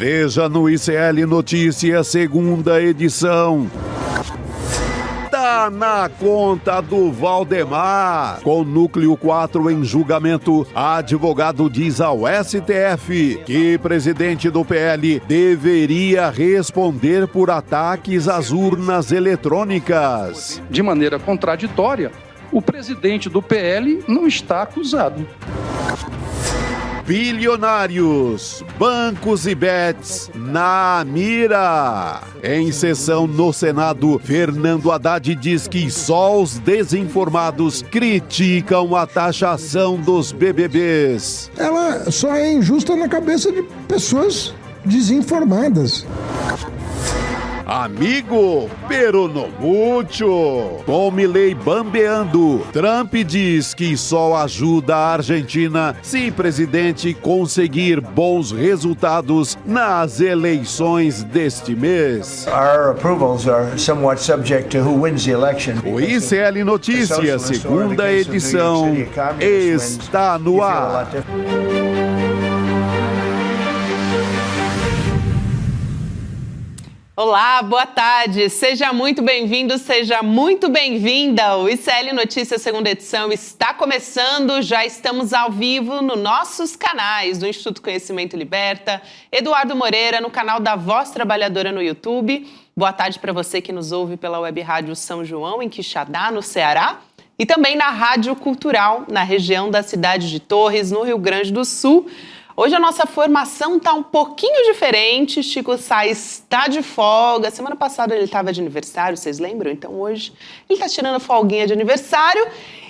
Veja no ICL Notícias, segunda edição. Tá na conta do Valdemar. Com Núcleo 4 em julgamento, advogado diz ao STF que presidente do PL deveria responder por ataques às urnas eletrônicas. De maneira contraditória, o presidente do PL não está acusado. Bilionários, bancos e bets na mira. Em sessão no Senado, Fernando Haddad diz que só os desinformados criticam a taxação dos BBBs. Ela só é injusta na cabeça de pessoas desinformadas. Amigo, pero no mucho. Com Milei bambeando, Trump diz que só ajuda a Argentina se o presidente conseguir bons resultados nas eleições deste mês. Our approvals are somewhat subject to who wins the election. O ICL Notícias, segunda edição, está no ar. Olá, boa tarde. Seja muito bem-vindo, seja muito bem-vinda. O ICL Notícias, segunda edição, está começando. Já estamos ao vivo nos nossos canais do Instituto Conhecimento Liberta, Eduardo Moreira, no canal da Voz Trabalhadora no YouTube. Boa tarde para você que nos ouve pela Web Rádio São João, em Quixadá, no Ceará. E também na Rádio Cultural, na região da cidade de Torres, no Rio Grande do Sul. Hoje a nossa formação está um pouquinho diferente, Chico Sá está de folga, semana passada ele estava de aniversário, vocês lembram? Então hoje ele está tirando folguinha de aniversário.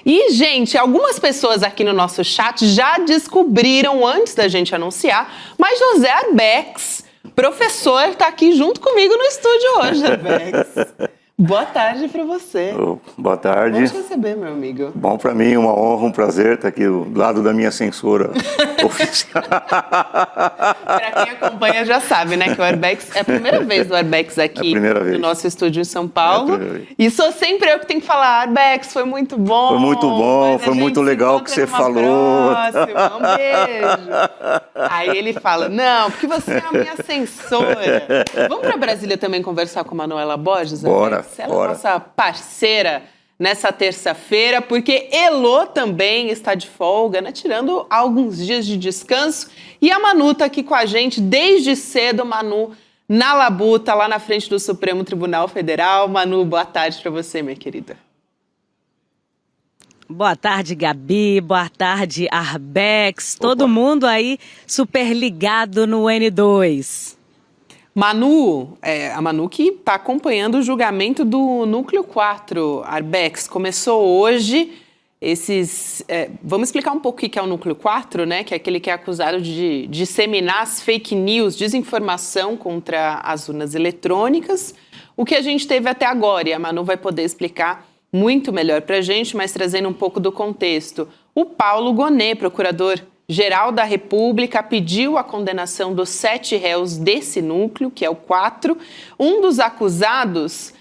E, gente, algumas pessoas aqui no nosso chat já descobriram antes da gente anunciar, mas José Arbex, professor, está aqui junto comigo no estúdio hoje, Arbex. Boa tarde para você. Boa tarde. Vamos receber, meu amigo. Bom, para mim, uma honra, um prazer estar aqui do lado da minha censora oficial. Para quem acompanha já sabe, né, que o Arbex é a primeira vez do Arbex aqui no nosso estúdio em São Paulo. E sou sempre eu que tenho que falar, Arbex, foi muito bom. Foi muito bom, foi muito legal o que você falou. Próxima, um beijo. Aí ele fala, não, porque você é a minha censora. Vamos para Brasília também conversar com a Manuela Borges? Bora. Ela é nossa parceira nessa terça-feira, porque Elô também está de folga, né? Tirando alguns dias de descanso. E a Manu está aqui com a gente desde cedo, Manu, na labuta, lá na frente do Supremo Tribunal Federal. Manu, boa tarde para você, minha querida. Boa tarde, Gabi. Boa tarde, Arbex. Todo mundo aí super ligado no N2. Manu, a Manu que está acompanhando o julgamento do Núcleo 4, Arbex, começou hoje vamos explicar um pouco o que é o Núcleo 4, né? Que é aquele que é acusado de disseminar as fake news, desinformação contra as urnas eletrônicas. O que a gente teve até agora, e a Manu vai poder explicar muito melhor para a gente, mas trazendo um pouco do contexto. O Paulo Gonet, procurador-geral da República, pediu a condenação dos 7 réus desse núcleo, que é o 4. Um dos acusados,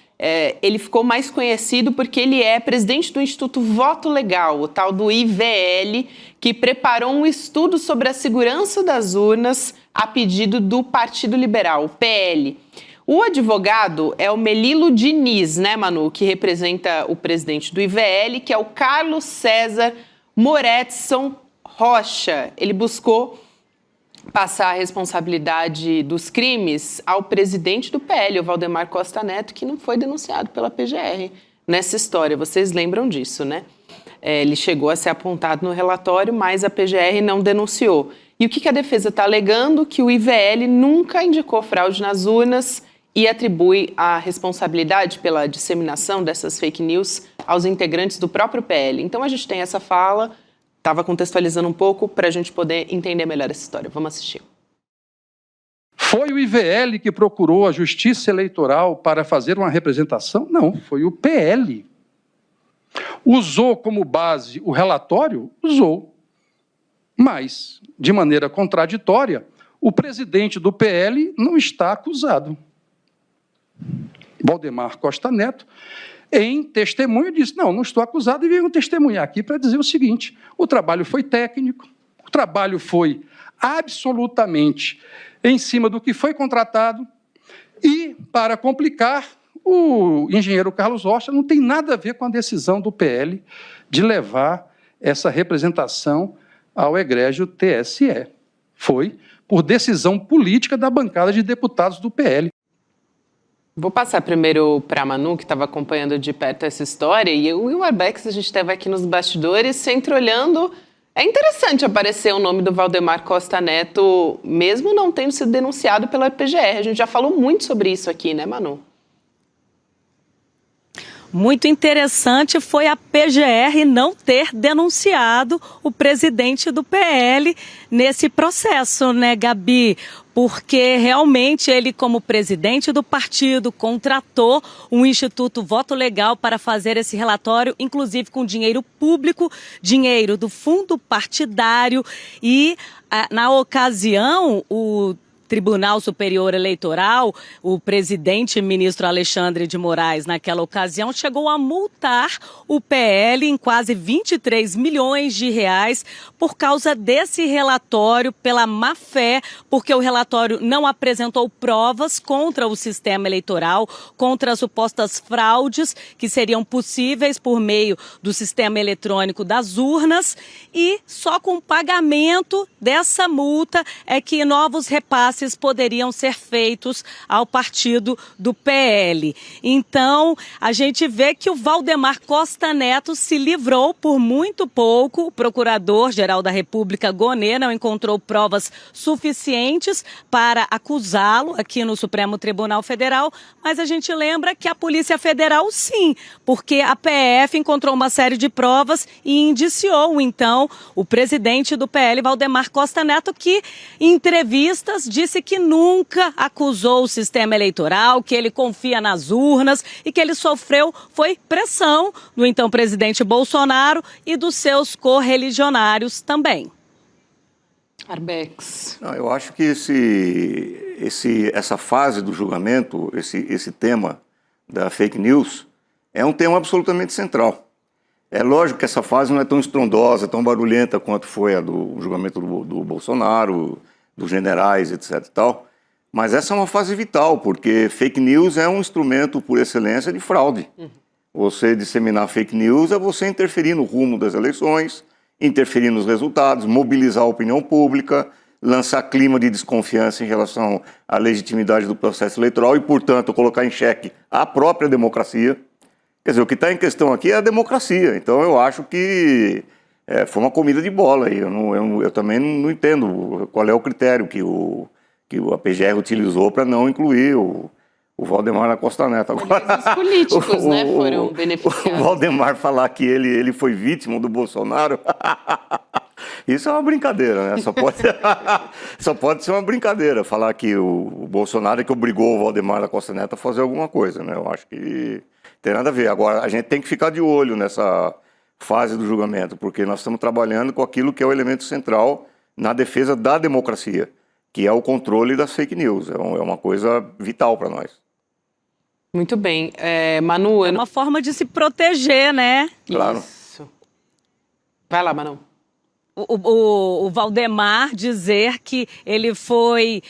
ele ficou mais conhecido porque ele é presidente do Instituto Voto Legal, o tal do IVL, que preparou um estudo sobre a segurança das urnas a pedido do Partido Liberal, o PL. O advogado é o Melilo Diniz, né, Manu, que representa o presidente do IVL, que é o Carlos César Moretson Rocha. Ele buscou passar a responsabilidade dos crimes ao presidente do PL, o Valdemar Costa Neto, que não foi denunciado pela PGR nessa história. Vocês lembram disso, né? Ele chegou a ser apontado no relatório, mas a PGR não denunciou. E o que a defesa está alegando? Que o IVL nunca indicou fraude nas urnas e atribui a responsabilidade pela disseminação dessas fake news aos integrantes do próprio PL. Então a gente tem essa fala, estava contextualizando um pouco para a gente poder entender melhor essa história. Vamos assistir. Foi o IVL que procurou a Justiça Eleitoral para fazer uma representação? Não, foi o PL. Usou como base o relatório? Usou. Mas, de maneira contraditória, o presidente do PL não está acusado. Valdemar Costa Neto, em testemunho, disse, não estou acusado e venho testemunhar aqui para dizer o seguinte, o trabalho foi técnico, o trabalho foi absolutamente em cima do que foi contratado e, para complicar, o engenheiro Carlos Rocha não tem nada a ver com a decisão do PL de levar essa representação ao egrégio TSE. Foi por decisão política da bancada de deputados do PL. Vou passar primeiro para a Manu, que estava acompanhando de perto essa história, e o Arbex, a gente estava aqui nos bastidores, sempre olhando. É interessante aparecer o nome do Valdemar Costa Neto, mesmo não tendo sido denunciado pela PGR. A gente já falou muito sobre isso aqui, né, Manu? Muito interessante foi a PGR não ter denunciado o presidente do PL nesse processo, né, Gabi? Porque realmente ele, como presidente do partido, contratou um Instituto Voto Legal para fazer esse relatório, inclusive com dinheiro público, dinheiro do fundo partidário e, na ocasião, o Tribunal Superior Eleitoral, o presidente ministro Alexandre de Moraes, naquela ocasião, chegou a multar o PL em quase 23 milhões de reais por causa desse relatório, pela má fé, porque o relatório não apresentou provas contra o sistema eleitoral, contra as supostas fraudes que seriam possíveis por meio do sistema eletrônico das urnas, e só com o pagamento dessa multa é que novos repasses poderiam ser feitos ao partido do PL. Então, a gente vê que o Valdemar Costa Neto se livrou por muito pouco. O Procurador-Geral da República, Gonê, não encontrou provas suficientes para acusá-lo aqui no Supremo Tribunal Federal, mas a gente lembra que a Polícia Federal, sim, porque a PF encontrou uma série de provas e indiciou, então, o presidente do PL, Valdemar Costa Neto, que em entrevistas disse que nunca acusou o sistema eleitoral, que ele confia nas urnas e que ele sofreu foi pressão do então presidente Bolsonaro e dos seus correligionários também. Arbex. Não, eu acho que essa fase do julgamento, esse tema da fake news, é um tema absolutamente central. É lógico que essa fase não é tão estrondosa, tão barulhenta quanto foi a do julgamento do Bolsonaro, dos generais, etc. e tal, mas essa é uma fase vital, porque fake news é um instrumento por excelência de fraude. Você disseminar fake news é você interferir no rumo das eleições, interferir nos resultados, mobilizar a opinião pública, lançar clima de desconfiança em relação à legitimidade do processo eleitoral e, portanto, colocar em xeque a própria democracia. Quer dizer, o que está em questão aqui é a democracia. Então, eu acho que foi uma comida de bola. Eu também não entendo qual é o critério que a PGR utilizou para não incluir o Valdemar Costa Neto. Agora, os políticos foram beneficiados. O Valdemar falar que ele foi vítima do Bolsonaro, isso é uma brincadeira, né? Só pode ser uma brincadeira falar que o Bolsonaro é que obrigou o Valdemar Costa Neto a fazer alguma coisa, né? Eu acho que tem nada a ver. Agora, a gente tem que ficar de olho nessa fase do julgamento, porque nós estamos trabalhando com aquilo que é o elemento central na defesa da democracia, que é o controle das fake news. É uma coisa vital para nós. Muito bem. Manu... É uma forma de se proteger, né? Claro. Isso. Vai lá, Manu. O Valdemar dizer que ele foi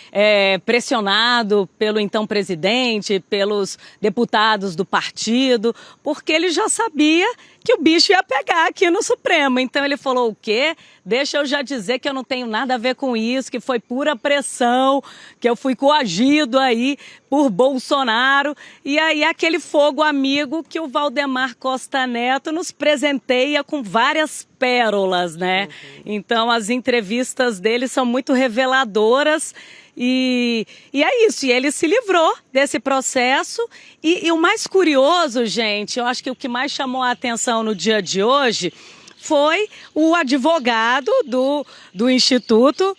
pressionado pelo então presidente, pelos deputados do partido, porque ele já sabia que o bicho ia pegar aqui no Supremo. Então ele falou o quê? Deixa eu já dizer que eu não tenho nada a ver com isso, que foi pura pressão, que eu fui coagido aí por Bolsonaro. E aí aquele fogo amigo que o Valdemar Costa Neto nos presenteia com várias pérolas, né? Então as entrevistas dele são muito reveladoras. E é isso, e ele se livrou desse processo e o mais curioso, gente, eu acho que o que mais chamou a atenção no dia de hoje foi o advogado do Instituto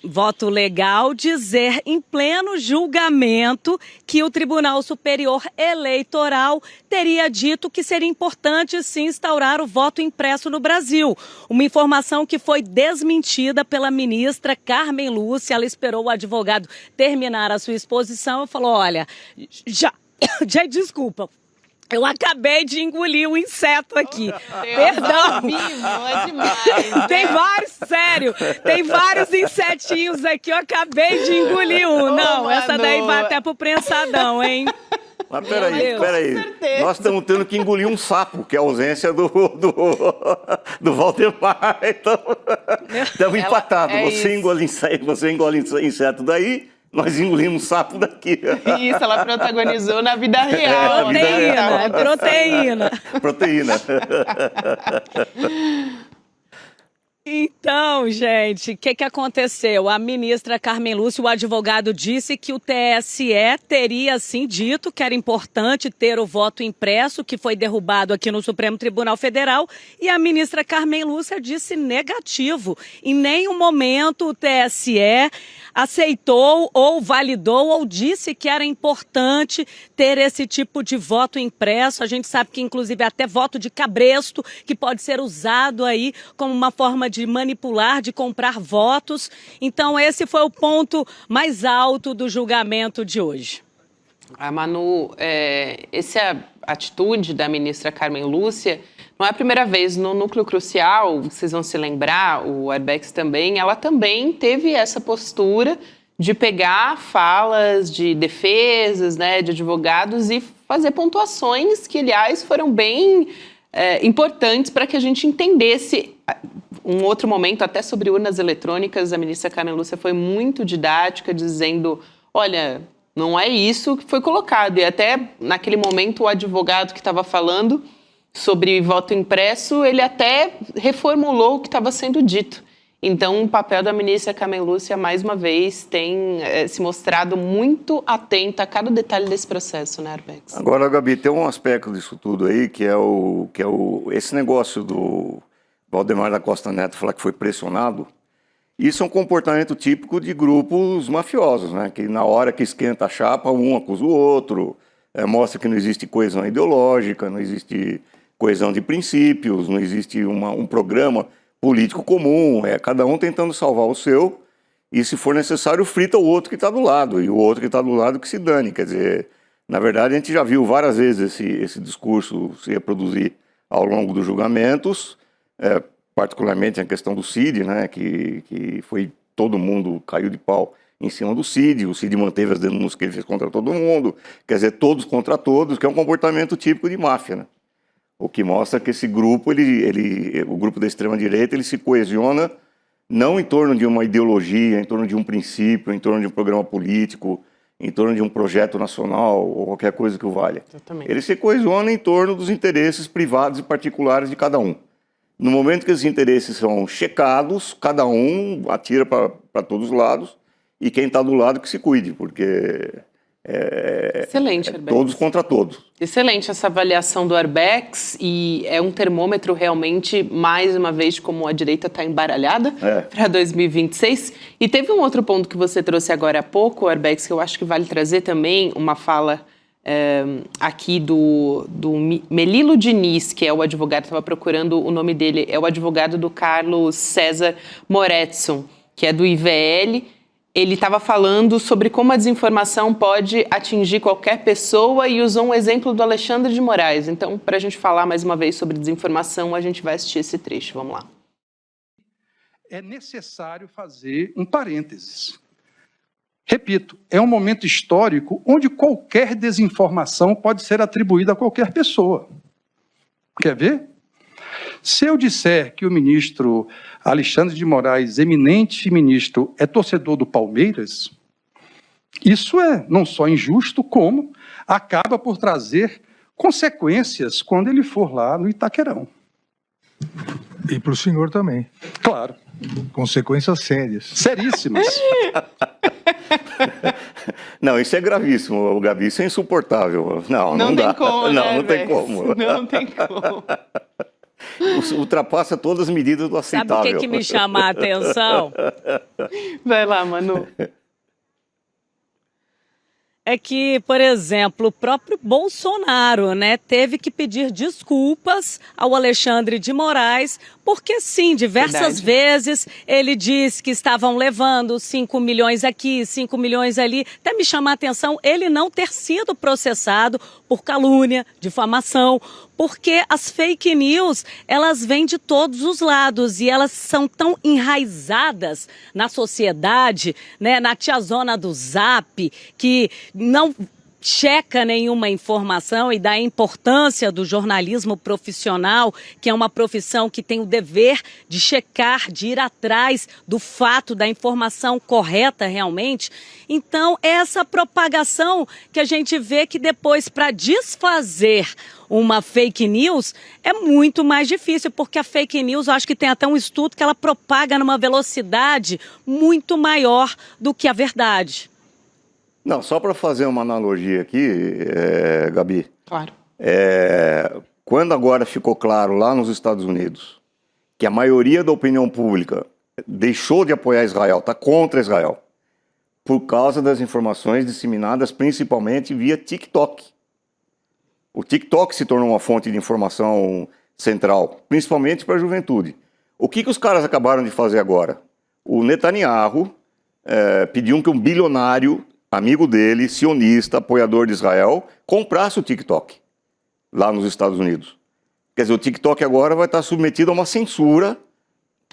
Voto Legal dizer em pleno julgamento que o Tribunal Superior Eleitoral teria dito que seria importante sim instaurar o voto impresso no Brasil. Uma informação que foi desmentida pela ministra Carmen Lúcia. Ela esperou o advogado terminar a sua exposição e falou, olha, desculpa. Eu acabei de engolir um inseto aqui. Perdão. Vivo, é demais. Tem vários, sério. Tem vários insetinhos aqui. Eu acabei de engolir um. Não, essa daí vai até pro prensadão, hein? Mas peraí. Nós estamos tendo que engolir um sapo, que é a ausência do Valdemar. Então, estamos empatados. Você engole inseto daí, nós engolimos sapo daqui. Isso, ela protagonizou na vida real. Proteína. Então, gente, o que aconteceu? A ministra Carmen Lúcia, o advogado, disse que o TSE teria, sim, dito que era importante ter o voto impresso, que foi derrubado aqui no Supremo Tribunal Federal, e a ministra Carmen Lúcia disse negativo. Em nenhum momento o TSE aceitou ou validou ou disse que era importante ter esse tipo de voto impresso. A gente sabe que, inclusive, até voto de cabresto, que pode ser usado aí como uma forma de manipular, de comprar votos. Então, esse foi o ponto mais alto do julgamento de hoje. Manu, essa atitude da ministra Carmen Lúcia não é a primeira vez. No Núcleo Crucial, vocês vão se lembrar, o Arbex também, ela também teve essa postura de pegar falas de defesas, né, de advogados e fazer pontuações que, aliás, foram bem importantes para que a gente entendesse. Um outro momento, até sobre urnas eletrônicas, a ministra Carmen Lúcia foi muito didática, dizendo, olha, não é isso que foi colocado. E até naquele momento o advogado que estava falando sobre voto impresso, ele até reformulou o que estava sendo dito. Então, o papel da ministra Carmen Lúcia, mais uma vez, tem se mostrado muito atenta a cada detalhe desse processo, né, Arbex? Agora, Gabi, tem um aspecto disso tudo aí, que é esse negócio do Valdemar da Costa Neto falar que foi pressionado. Isso é um comportamento típico de grupos mafiosos, né? Que na hora que esquenta a chapa, um acusa o outro, mostra que não existe coesão ideológica, não existe coesão de princípios, não existe um programa político comum, cada um tentando salvar o seu, e se for necessário, frita o outro que está do lado, e o outro que está do lado que se dane. Quer dizer, na verdade, a gente já viu várias vezes esse discurso se reproduzir ao longo dos julgamentos, particularmente a questão do Cid, né, que foi todo mundo caiu de pau em cima do Cid, o Cid manteve as denúncias que ele fez contra todo mundo, quer dizer, todos contra todos, que é um comportamento típico de máfia, né? O que mostra que esse grupo, o grupo da extrema-direita, ele se coesiona não em torno de uma ideologia, em torno de um princípio, em torno de um programa político, em torno de um projeto nacional ou qualquer coisa que o valha. Exatamente. Ele se coesiona em torno dos interesses privados e particulares de cada um. No momento que esses interesses são checados, cada um atira para todos os lados e quem está do lado que se cuide, porque Excelente, Arbex. Todos contra todos. Excelente essa avaliação do Arbex, e é um termômetro realmente, mais uma vez, de como a direita está embaralhada para 2026. E teve um outro ponto que você trouxe agora há pouco, Arbex, que eu acho que vale trazer também, uma fala aqui do Melilo Diniz, que é o advogado, estava procurando o nome dele, é o advogado do Carlos César Moretson, que é do IVL. Ele estava falando sobre como a desinformação pode atingir qualquer pessoa e usou um exemplo do Alexandre de Moraes. Então, para a gente falar mais uma vez sobre desinformação, a gente vai assistir esse trecho. Vamos lá. É necessário fazer um parênteses. Repito, é um momento histórico onde qualquer desinformação pode ser atribuída a qualquer pessoa. Quer ver? Se eu disser que o ministro Alexandre de Moraes, eminente ministro, é torcedor do Palmeiras, isso é não só injusto, como acaba por trazer consequências quando ele for lá no Itaquerão. E para o senhor também. Claro. Consequências sérias. Seríssimas. Não, isso é gravíssimo, Gabi, isso é insuportável. Não tem dá. como, não, né, não tem como. Não tem como. Ultrapassa todas as medidas do aceitável. Sabe o que me chama a atenção? Vai lá, Manu. É que, por exemplo, o próprio Bolsonaro, né, teve que pedir desculpas ao Alexandre de Moraes Porque sim, diversas vezes ele disse que estavam levando 5 milhões aqui, 5 milhões ali. Até me chamar a atenção ele não ter sido processado por calúnia, difamação, porque as fake news, elas vêm de todos os lados e elas são tão enraizadas na sociedade, né, na tiazona do Zap, que não checa nenhuma informação e da importância do jornalismo profissional, que é uma profissão que tem o dever de checar, de ir atrás do fato, da informação correta realmente. Então, essa propagação que a gente vê que depois, para desfazer uma fake news, é muito mais difícil, porque a fake news, eu acho que tem até um estudo que ela propaga numa velocidade muito maior do que a verdade. Não, só para fazer uma analogia aqui, Gabi. Claro. Quando agora ficou claro lá nos Estados Unidos que a maioria da opinião pública deixou de apoiar Israel, está contra Israel, por causa das informações disseminadas principalmente via TikTok. O TikTok se tornou uma fonte de informação central, principalmente para a juventude. O que os caras acabaram de fazer agora? O Netanyahu pediu que um bilionário amigo dele, sionista, apoiador de Israel, comprasse o TikTok lá nos Estados Unidos. Quer dizer, o TikTok agora vai estar submetido a uma censura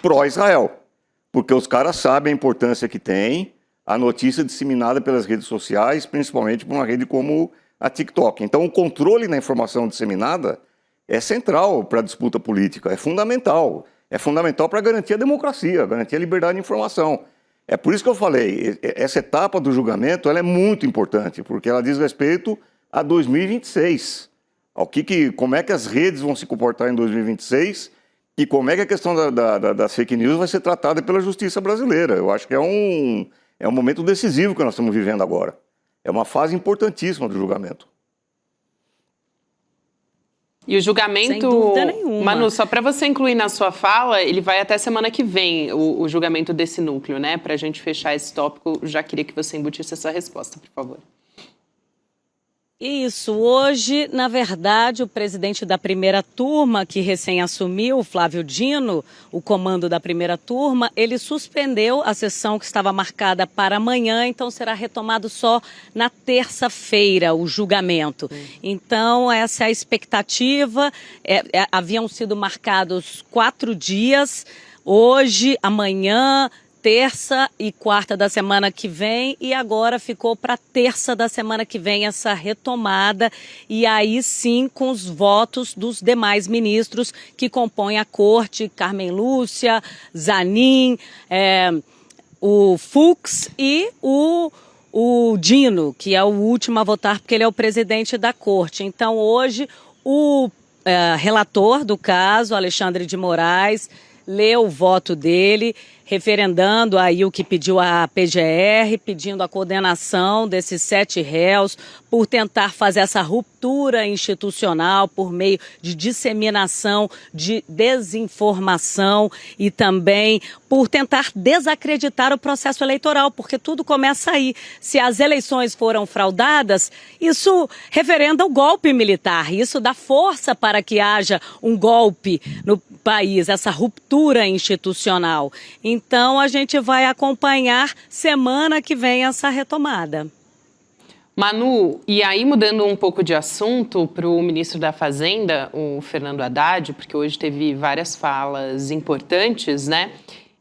pró-Israel, porque os caras sabem a importância que tem a notícia disseminada pelas redes sociais, principalmente por uma rede como a TikTok. Então, o controle da informação disseminada é central para a disputa política, é fundamental. É fundamental para garantir a democracia, garantir a liberdade de informação. É por isso que eu falei, essa etapa do julgamento ela é muito importante, porque ela diz respeito a 2026. Como é que as redes vão se comportar em 2026 e como é que a questão das fake news vai ser tratada pela justiça brasileira. Eu acho que é um momento decisivo que nós estamos vivendo agora. É uma fase importantíssima do julgamento. E o julgamento, sem dúvida nenhuma. Manu, só para você incluir na sua fala, ele vai até semana que vem, o julgamento desse núcleo, né? Para a gente fechar esse tópico, já queria que você embutisse essa resposta, por favor. Isso, hoje, na verdade, o presidente da primeira turma, que recém assumiu, Flávio Dino, o comando da primeira turma, ele suspendeu a sessão que estava marcada para amanhã, então será retomado só na terça-feira o julgamento. Então, essa é a expectativa. Haviam sido marcados 4 dias, hoje, amanhã, terça e quarta da semana que vem, e agora ficou para terça da semana que vem essa retomada, e aí sim com os votos dos demais ministros que compõem a corte, Carmen Lúcia, Zanin, o Fux e o Dino, que é o último a votar porque ele é o presidente da corte. Então hoje o relator do caso, Alexandre de Moraes, leu o voto dele, referendando aí o que pediu a PGR, pedindo a condenação desses 7 réus por tentar fazer essa ruptura institucional por meio de disseminação de desinformação e também por tentar desacreditar o processo eleitoral, porque tudo começa aí. Se as eleições foram fraudadas, isso referenda o golpe militar, isso dá força para que haja um golpe no país, essa ruptura institucional. Então, a gente vai acompanhar semana que vem essa retomada. Manu, e aí mudando um pouco de assunto para o ministro da Fazenda, o Fernando Haddad, porque hoje teve várias falas importantes, né?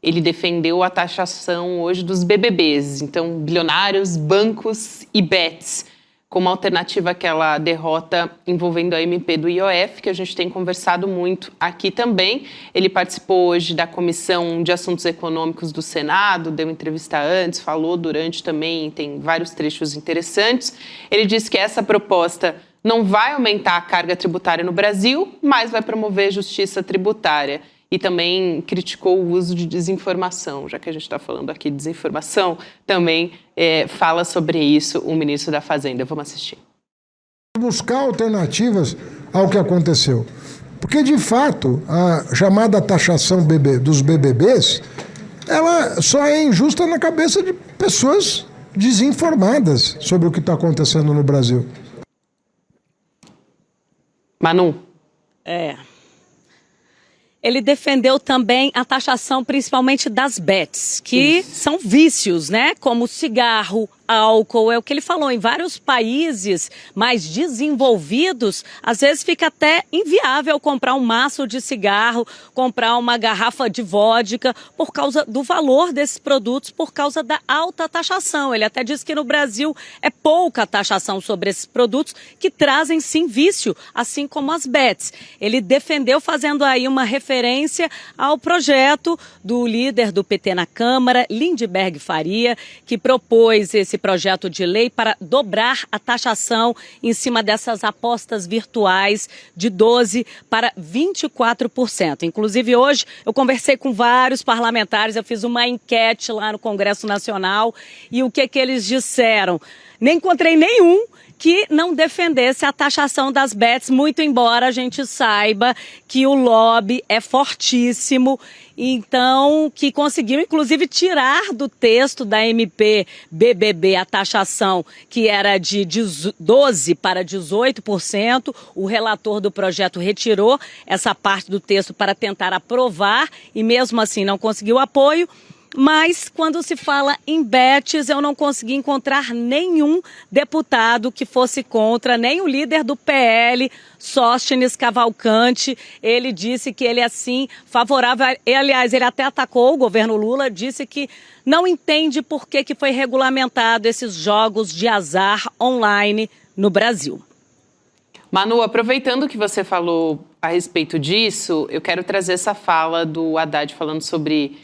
Ele defendeu a taxação hoje dos BBBs, então bilionários, bancos e bets, como alternativa àquela derrota envolvendo a MP do IOF, que a gente tem conversado muito aqui também. Ele participou hoje da Comissão de Assuntos Econômicos do Senado, deu entrevista antes, falou durante também, tem vários trechos interessantes. Ele disse que essa proposta não vai aumentar a carga tributária no Brasil, mas vai promover justiça tributária. E também criticou o uso de desinformação, já que a gente está falando aqui de desinformação, também fala sobre isso o ministro da Fazenda. Vamos assistir. Buscar alternativas ao que aconteceu. Porque, de fato, a chamada taxação dos BBBs, ela só é injusta na cabeça de pessoas desinformadas sobre o que está acontecendo no Brasil. Manu. Ele defendeu também a taxação principalmente das bets, que são vícios, né? Como cigarro, álcool, é o que ele falou. Em vários países mais desenvolvidos, às vezes fica até inviável comprar um maço de cigarro, comprar uma garrafa de vodka, por causa do valor desses produtos, por causa da alta taxação. Ele até disse que no Brasil é pouca taxação sobre esses produtos, que trazem sim vício, assim como as bets. Ele defendeu fazendo aí uma referência ao projeto do líder do PT na Câmara, Lindbergh Faria, que propôs esse projeto de lei para dobrar a taxação em cima dessas apostas virtuais de 12% para 24%. Inclusive, hoje eu conversei com vários parlamentares, eu fiz uma enquete lá no Congresso Nacional e o que eles disseram? Nem encontrei nenhum que não defendesse a taxação das bets, muito embora a gente saiba que o lobby é fortíssimo, então que conseguiu inclusive tirar do texto da MP BBB a taxação que era de 12% para 18%, o relator do projeto retirou essa parte do texto para tentar aprovar e mesmo assim não conseguiu apoio. Mas quando se fala em bets, eu não consegui encontrar nenhum deputado que fosse contra, nem o líder do PL, Sóstenes Cavalcante. Ele disse que ele é, assim, favorável. Aliás, ele até atacou o governo Lula, disse que não entende por que foi regulamentado esses jogos de azar online no Brasil. Manu, aproveitando que você falou a respeito disso, eu quero trazer essa fala do Haddad falando sobre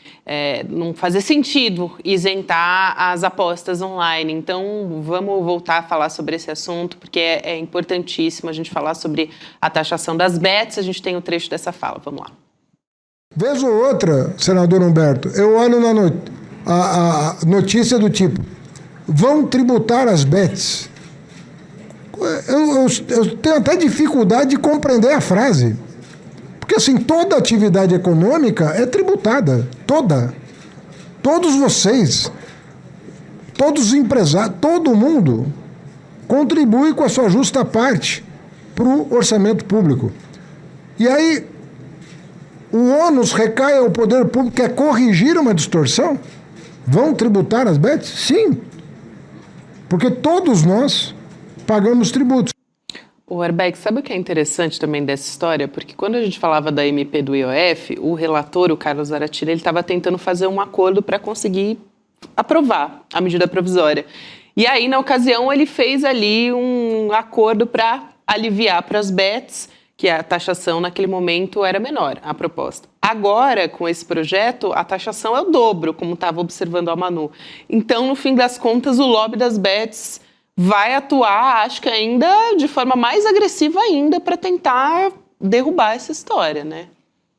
não fazer sentido isentar as apostas online. Então, vamos voltar a falar sobre esse assunto, porque é importantíssimo a gente falar sobre a taxação das bets. A gente tem um trecho dessa fala. Vamos lá. Vez ou outra, senador Humberto, eu olho a notícia do tipo: vão tributar as bets. Eu tenho até dificuldade de compreender a frase. Porque, assim, toda atividade econômica é tributada. Toda. Todos vocês, todos os empresários, todo mundo contribui com a sua justa parte para o orçamento público. E aí, o ônus recai ao poder público, que é corrigir uma distorção? Vão tributar as bets? Sim. Porque todos nós pagamos tributos. O Arbeck, sabe o que é interessante também dessa história? Porque quando a gente falava da MP do IOF, o relator, o Carlos Zaratilha, ele estava tentando fazer um acordo para conseguir aprovar a medida provisória. E aí, na ocasião, ele fez ali um acordo para aliviar para as bets, que a taxação naquele momento era menor, a proposta. Agora, com esse projeto, a taxação é o dobro, como estava observando a Manu. Então, no fim das contas, o lobby das bets vai atuar, acho que ainda de forma mais agressiva ainda, para tentar derrubar essa história, né?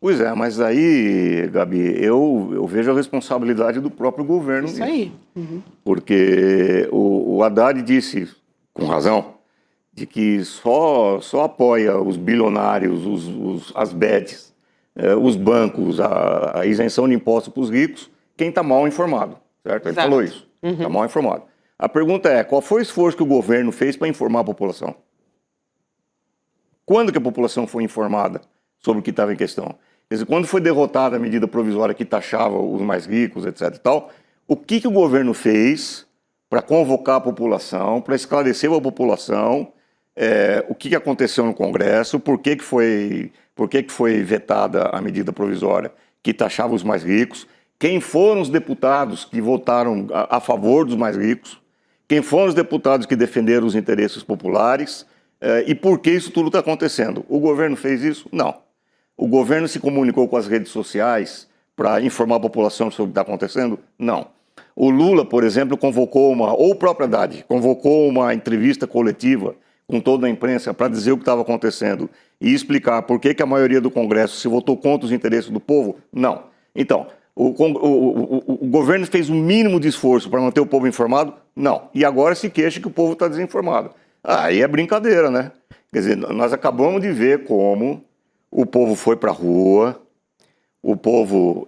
Pois é, mas aí, Gabi, eu vejo a responsabilidade do próprio governo nisso. Isso aí. Uhum. Porque o Haddad disse, com razão, de que só apoia os bilionários, as bets, os bancos, a isenção de impostos para os ricos, quem está mal informado, certo? Ele falou isso, está mal informado. A pergunta é, qual foi o esforço que o governo fez para informar a população? Quando que a população foi informada sobre o que estava em questão? Quer dizer, quando foi derrotada a medida provisória que taxava os mais ricos, etc. e tal, o que o governo fez para convocar a população, para esclarecer a população o que aconteceu no Congresso, por que foi vetada a medida provisória que taxava os mais ricos, quem foram os deputados que votaram a favor dos mais ricos, quem foram os deputados que defenderam os interesses populares e por que isso tudo está acontecendo. O governo fez isso? Não. O governo se comunicou com as redes sociais para informar a população sobre o que está acontecendo? Não. O Lula, por exemplo, ou o próprio Haddad, convocou uma entrevista coletiva com toda a imprensa para dizer o que estava acontecendo e explicar por que a maioria do Congresso se votou contra os interesses do povo? Não. Então, o governo fez o mínimo de esforço para manter o povo informado? Não. E agora se queixa que o povo está desinformado. Aí é brincadeira, né? Quer dizer, nós acabamos de ver como o povo foi para a rua, o povo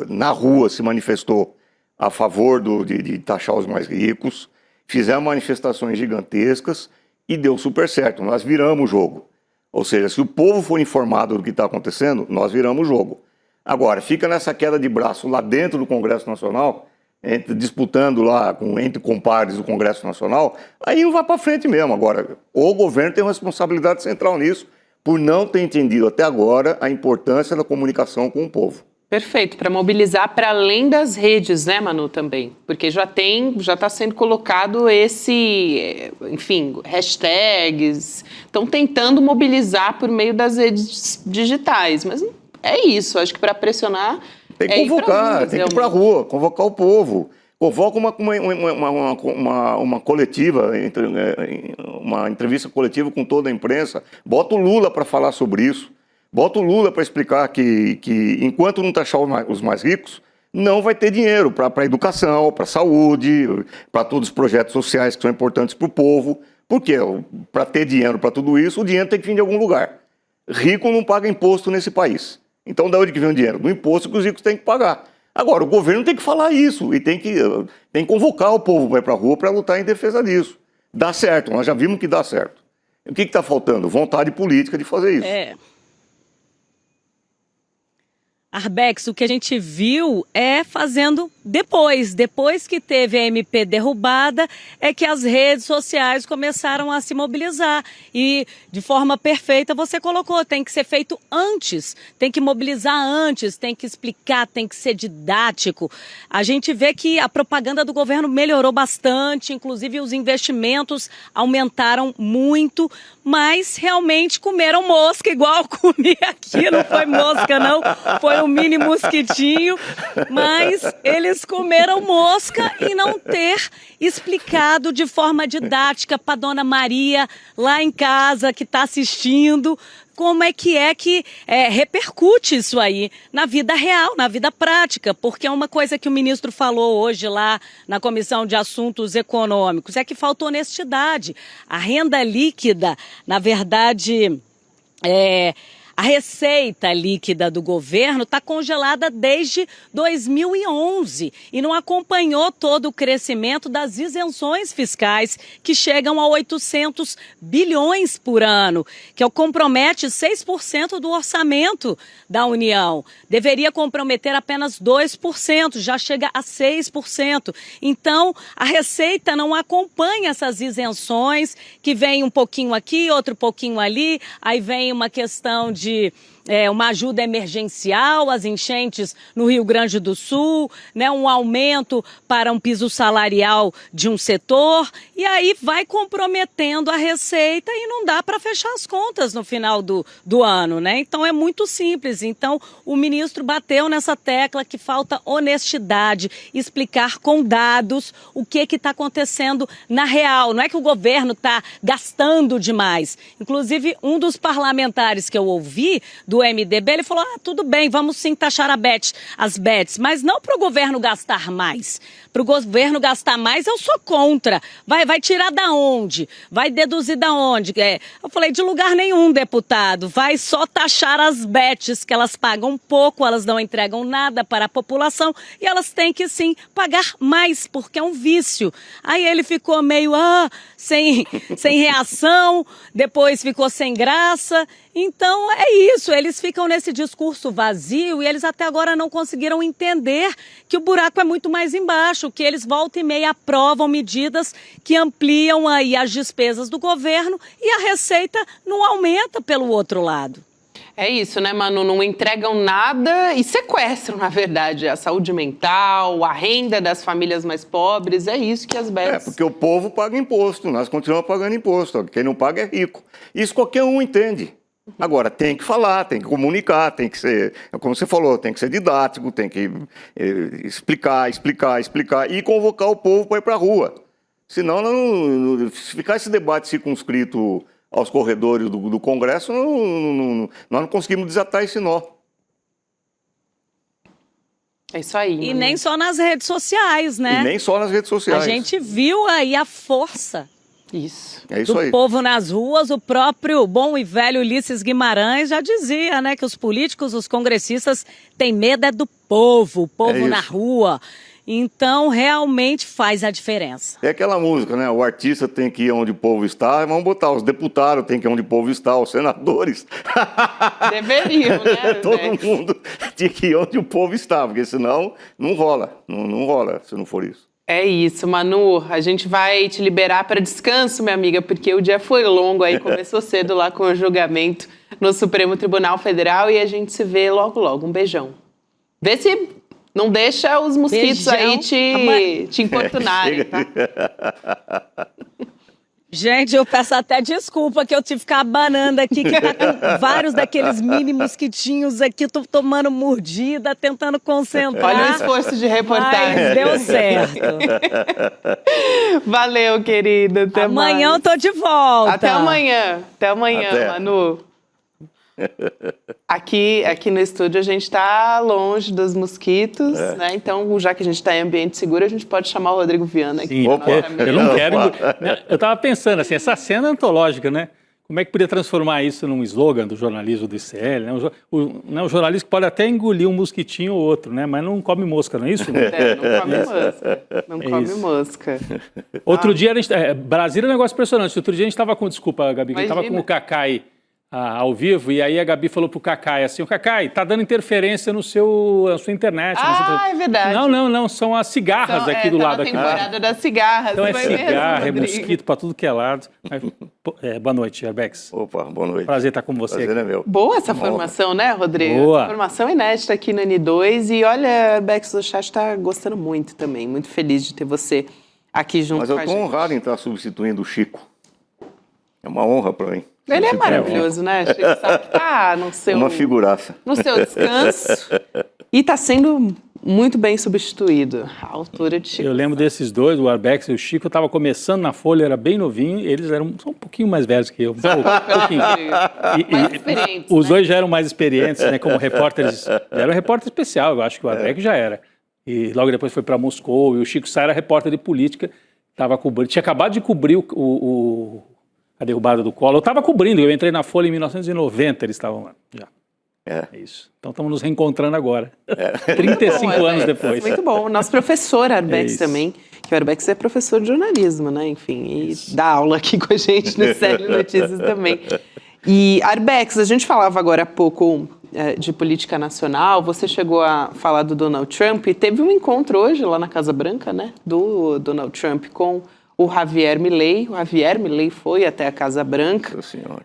na rua se manifestou a favor de taxar os mais ricos, fizeram manifestações gigantescas e deu super certo. Nós viramos o jogo. Ou seja, se o povo for informado do que está acontecendo, nós viramos o jogo. Agora, fica nessa queda de braço lá dentro do Congresso Nacional, disputando lá entre compares do Congresso Nacional, aí não vai para frente mesmo. Agora, o governo tem uma responsabilidade central nisso, por não ter entendido até agora a importância da comunicação com o povo. Perfeito, para mobilizar para além das redes, né, Manu, também? Porque já está sendo colocado enfim, hashtags, estão tentando mobilizar por meio das redes digitais, mas é isso, acho que para pressionar... Tem que convocar, tem que ir para a rua, convocar o povo. Convoca uma coletiva, uma entrevista coletiva com toda a imprensa, bota o Lula para falar sobre isso. Bota o Lula para explicar que enquanto não taxar os mais ricos, não vai ter dinheiro para a educação, para a saúde, para todos os projetos sociais que são importantes para o povo. Porque para ter dinheiro para tudo isso, o dinheiro tem que vir de algum lugar. Rico não paga imposto nesse país. Então, de onde que vem o dinheiro? Do imposto que os ricos têm que pagar. Agora, o governo tem que falar isso e tem que convocar o povo para ir para a rua para lutar em defesa disso. Dá certo, nós já vimos que dá certo. O que está faltando? Vontade política de fazer isso. Arbex, o que a gente viu é fazendo depois que teve a MP derrubada, é que as redes sociais começaram a se mobilizar. E de forma perfeita você colocou, tem que ser feito antes, tem que mobilizar antes, tem que explicar, tem que ser didático. A gente vê que a propaganda do governo melhorou bastante, inclusive os investimentos aumentaram muito, mas realmente comeram mosca, igual eu comi aqui, não foi mosca não, foi um mini mosquitinho, mas eles comeram mosca e não ter explicado de forma didática para Dona Maria lá em casa que está assistindo como é que repercute isso aí na vida real, na vida prática, porque é uma coisa que o ministro falou hoje lá na Comissão de Assuntos Econômicos, é que faltou honestidade. A renda líquida, na verdade, a receita líquida do governo está congelada desde 2011 e não acompanhou todo o crescimento das isenções fiscais que chegam a 800 bilhões por ano, que compromete 6% do orçamento da União. Deveria comprometer apenas 2%, já chega a 6%. Então, a receita não acompanha essas isenções, que vem um pouquinho aqui, outro pouquinho ali, aí vem uma questão de uma ajuda emergencial às enchentes no Rio Grande do Sul, né, um aumento para um piso salarial de um setor, e aí vai comprometendo a receita e não dá para fechar as contas no final do ano, né? Então é muito simples. Então o ministro bateu nessa tecla que falta honestidade, explicar com dados o que está acontecendo na real. Não é que o governo está gastando demais. Inclusive, um dos parlamentares que eu ouvi do MDB, ele falou, tudo bem, vamos sim taxar as bets, mas não para o governo gastar mais. Para o governo gastar mais, eu sou contra. Vai tirar da onde? Vai deduzir da onde? Eu falei, de lugar nenhum, deputado. Vai só taxar as bets, que elas pagam pouco, elas não entregam nada para a população e elas têm que, sim, pagar mais, porque é um vício. Aí ele ficou meio, sem reação, depois ficou sem graça. Então, é isso, eles ficam nesse discurso vazio e eles até agora não conseguiram entender que o buraco é muito mais embaixo, que eles volta e meia aprovam medidas que ampliam aí as despesas do governo e a receita não aumenta pelo outro lado. É isso, né, Manu? Não entregam nada e sequestram, na verdade, a saúde mental, a renda das famílias mais pobres. É isso que as bets... porque o povo paga imposto, nós continuamos pagando imposto. Quem não paga é rico. Isso qualquer um entende. Agora, tem que falar, tem que comunicar, tem que ser, como você falou, tem que ser didático, tem que explicar e convocar o povo para ir para a rua. Senão, se ficar esse debate circunscrito aos corredores do Congresso, nós não conseguimos desatar esse nó. É isso aí. E nem só nas redes sociais, né? E nem só nas redes sociais. A gente viu aí a força do povo nas ruas. O próprio bom e velho Ulisses Guimarães já dizia, né, que os políticos, os congressistas têm medo do povo, o povo na rua. Então, realmente faz a diferença. É aquela música, né? O artista tem que ir onde o povo está, vamos botar os deputados tem que ir onde o povo está, os senadores. Deveriam, né? Todo mundo tem que ir onde o povo está, porque senão não rola, não rola se não for isso. É isso, Manu. A gente vai te liberar para descanso, minha amiga, porque o dia foi longo aí, começou cedo lá com o julgamento no Supremo Tribunal Federal e a gente se vê logo, logo. Um beijão. Vê se não deixa os mosquitos aí te importunarem, tá? Gente, eu peço até desculpa que eu tive que ficar abanando aqui, que tá com vários daqueles mini mosquitinhos aqui, tô tomando mordida, tentando concentrar. Olha o esforço de reportagem. Mas deu certo. Valeu, querida. Até Amanhã mais. eu tô de volta. Até amanhã. Até amanhã, Até. Manu. Aqui no estúdio a gente está longe dos mosquitos, né? Então, já que a gente está em ambiente seguro, a gente pode chamar o Rodrigo Viana aqui. Sim, Opa. eu não quero... Eu estava pensando assim, essa cena antológica, né? Como é que podia transformar isso num slogan do jornalismo do ICL, né? O jornalista pode até engolir um mosquitinho ou outro, né? Mas não come mosca, não é isso? Não come mosca. Não come isso. mosca. Outro dia, Brasília é um negócio impressionante. Outro dia a gente estava com, desculpa, Gabi, a gente estava com o Cacai ao vivo, e aí a Gabi falou pro Cacai assim, o Cacai, tá dando interferência na sua internet. É verdade. Não, são as cigarras aqui do lado. Tá na temporada das cigarras. Então é foi cigarra, mesmo, é Rodrigo. mosquito pra tudo que é lado. Boa noite, Arbex. Opa, boa noite. Prazer estar com você. Prazer é meu. Boa essa formação, né, Rodrigo? Boa. Essa formação inédita aqui no N2. E olha, Bex do chat tá gostando muito também. Muito feliz de ter você aqui junto Mas com eu a estou gente. honrado em estar substituindo o Chico. É uma honra para mim. Ele é maravilhoso, né? Chico sabe que tá no seu, Uma figuraça. no seu descanso. E tá sendo muito bem substituído. A altura de Chico. Eu lembro desses dois, o Arbex e o Chico, eu estava começando na Folha, era bem novinho, eles eram só um pouquinho mais velhos que eu. Um pouquinho. Mais experientes, Os né? dois já eram mais experientes, né, como repórteres. Era um repórter especial, eu acho que o Arbex já era. E logo depois foi para Moscou, e o Chico Sá era repórter de política, tinha acabado de cobrir a derrubada do Collor. Eu estava cobrindo, eu entrei na Folha em 1990, eles estavam lá, já. É isso. Então estamos nos reencontrando agora. 35 Bom, anos Arbex, depois. Muito bom. Nosso professor Arbex isso. também, que o Arbex é professor de jornalismo, né? Enfim, e dá aula aqui com a gente no Série Notícias também. E Arbex, a gente falava agora há pouco de política nacional, você chegou a falar do Donald Trump e teve um encontro hoje lá na Casa Branca, né? Do Donald Trump com o Javier Milei. O Javier Milei foi até a Casa Branca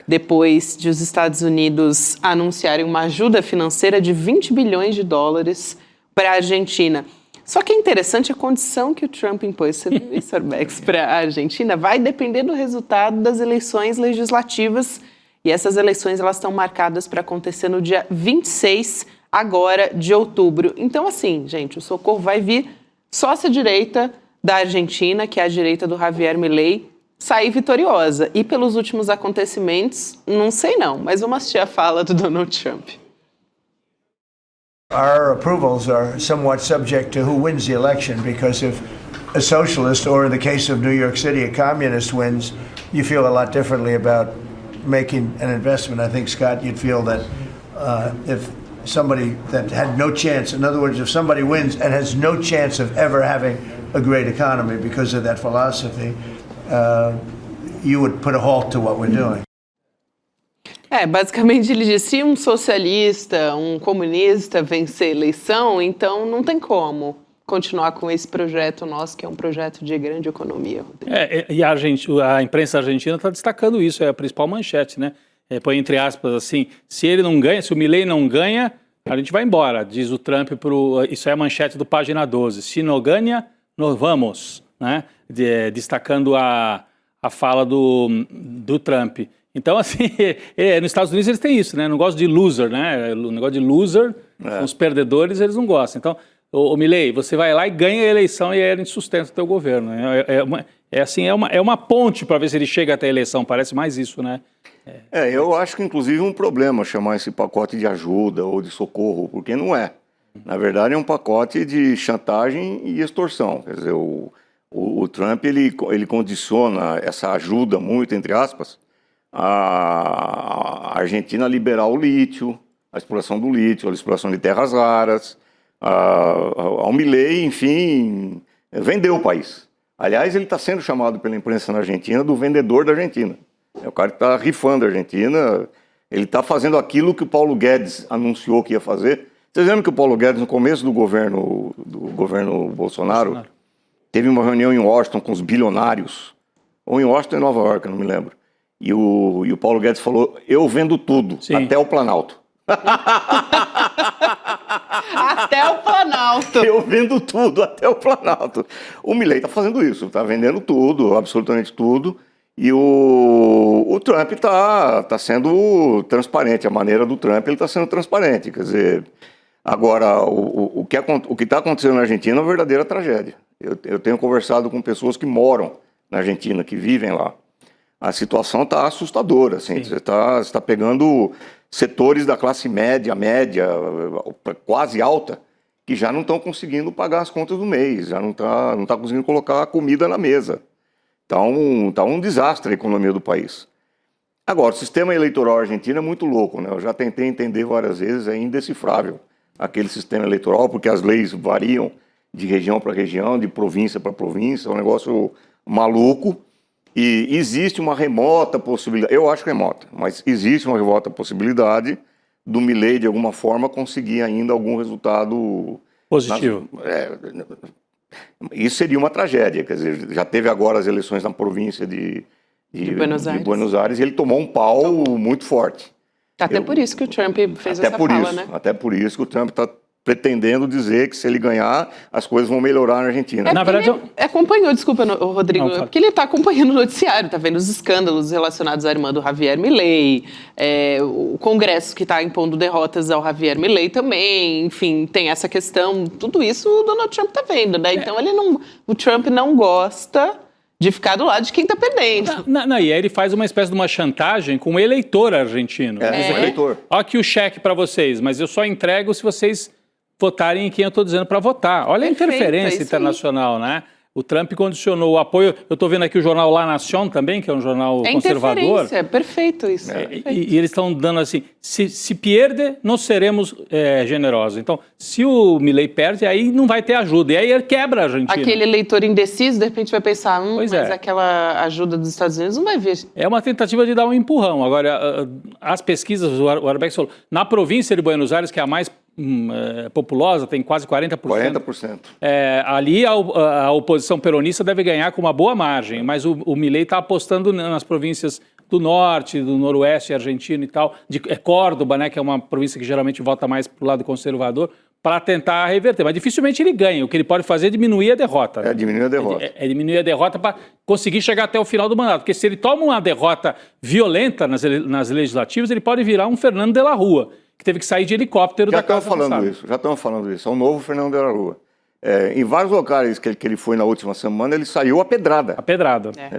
depois de os Estados Unidos anunciarem uma ajuda financeira de 20 bilhões de dólares para a Argentina. Só que é interessante a condição que o Trump impôs, você viu isso, Arbex, para a Argentina? Vai depender do resultado das eleições legislativas e essas eleições elas estão marcadas para acontecer no dia 26 agora de outubro. Então, assim, gente, o socorro vai vir só se a direita da Argentina, que é a direita do Javier Milei, sair vitoriosa. E pelos últimos acontecimentos, não sei não, mas vamos assistir a fala do Donald Trump. Our approvals are somewhat subject to who wins the election, because if a socialist, or in the case of New York City, a communist wins, you feel a lot differently about making an investment. I think, Scott, you'd feel that if somebody that had no chance, in other words, if somebody wins and has no chance of ever having a great economy because of that philosophy, you would put a halt to what we're doing. Basicamente ele disse, se um socialista, um comunista vencer a eleição, então não tem como continuar com esse projeto nosso, que é um projeto de grande economia. E a imprensa argentina está destacando isso, é a principal manchete, né? Põe entre aspas assim, se ele não ganha, se o Milei não ganha, a gente vai embora, diz o Trump, isso é a manchete do Página 12, se não ganha, nós vamos, né? Destacando a fala do Trump. Então, assim, nos Estados Unidos eles têm isso, né? Não gostam de loser, né? O negócio de loser, os perdedores, eles não gostam. Então, o Milei, você vai lá e ganha a eleição e aí a gente sustenta o teu governo. É uma ponte para ver se ele chega até a eleição, parece mais isso, né? Eu acho que inclusive um problema chamar esse pacote de ajuda ou de socorro, porque não é. Na verdade é um pacote de chantagem e extorsão. Quer dizer, o Trump ele condiciona essa ajuda muito, entre aspas, a Argentina liberar o lítio, a exploração do lítio, a exploração de terras raras, ao Milei, enfim, vendeu o país. Aliás, ele está sendo chamado pela imprensa na Argentina do vendedor da Argentina. É o cara que está rifando a Argentina, ele está fazendo aquilo que o Paulo Guedes anunciou que ia fazer. Vocês lembram que o Paulo Guedes, no começo do governo Bolsonaro, teve uma reunião em Washington com os bilionários, ou em Washington ou em Nova York, não me lembro. E o Paulo Guedes falou, eu vendo tudo, até o Planalto. Até o Planalto. Eu vendo tudo, até o Planalto. O Milei está fazendo isso, está vendendo tudo, absolutamente tudo. E o Trump está sendo transparente. A maneira do Trump, ele está sendo transparente. Quer dizer, agora, o que está acontecendo na Argentina é uma verdadeira tragédia. Eu tenho conversado com pessoas que moram na Argentina, que vivem lá. A situação está assustadora. Assim, você está pegando setores da classe média, quase alta, que já não estão conseguindo pagar as contas do mês, já não tá conseguindo colocar comida na mesa. Tá um desastre a economia do país. Agora, o sistema eleitoral argentino é muito louco, né? Eu já tentei entender várias vezes, é indecifrável aquele sistema eleitoral, porque as leis variam de região para região, de província para província, é um negócio maluco. E existe uma remota possibilidade, eu acho remota, mas existe uma remota possibilidade do Milei, de alguma forma, conseguir ainda algum resultado positivo. Isso seria uma tragédia, quer dizer, já teve agora as eleições na província de Buenos Aires e ele tomou um pau muito forte. Até por isso que o Trump fez essa fala, né? Até por isso que o Trump está pretendendo dizer que se ele ganhar, as coisas vão melhorar na Argentina. Na verdade, ele acompanhou, desculpa, Rodrigo, porque ele está acompanhando o noticiário, está vendo os escândalos relacionados à irmã do Javier Milei, o Congresso que está impondo derrotas ao Javier Milei também, enfim, tem essa questão, tudo isso o Donald Trump está vendo, né? Então o Trump não gosta de ficar do lado de quem está perdendo. E aí ele faz uma espécie de uma chantagem com o eleitor argentino. Eleitor. Olha aqui o cheque para vocês, mas eu só entrego se vocês votarem em quem eu estou dizendo para votar. Olha a interferência internacional, né? O Trump condicionou o apoio. Eu estou vendo aqui o jornal La Nación também, que é um jornal conservador. É perfeito isso. E eles estão dando assim, se perde, nós seremos generosos. Então, se o Milei perde, aí não vai ter ajuda. E aí ele quebra a Argentina. Aquele eleitor indeciso, de repente vai pensar, mas aquela ajuda dos Estados Unidos não vai vir. É uma tentativa de dar um empurrão. Agora, as pesquisas, o Arbex falou, na província de Buenos Aires, que é a mais populosa, tem quase 40%. 40%. Ali a oposição peronista deve ganhar com uma boa margem, mas o Milei está apostando nas províncias do norte, do noroeste argentino e tal, Córdoba, né, que é uma província que geralmente vota mais para o lado conservador, para tentar reverter. Mas dificilmente ele ganha. O que ele pode fazer é diminuir a derrota. Né? Diminuir a derrota. Diminuir a derrota para conseguir chegar até o final do mandato. Porque se ele toma uma derrota violenta nas legislativas, ele pode virar um Fernando de la Rúa, que teve que sair de helicóptero da Casa Rosada. Já estamos falando isso. É o novo Fernando de la Rúa. Em vários locais que ele foi na última semana, ele saiu a pedrada.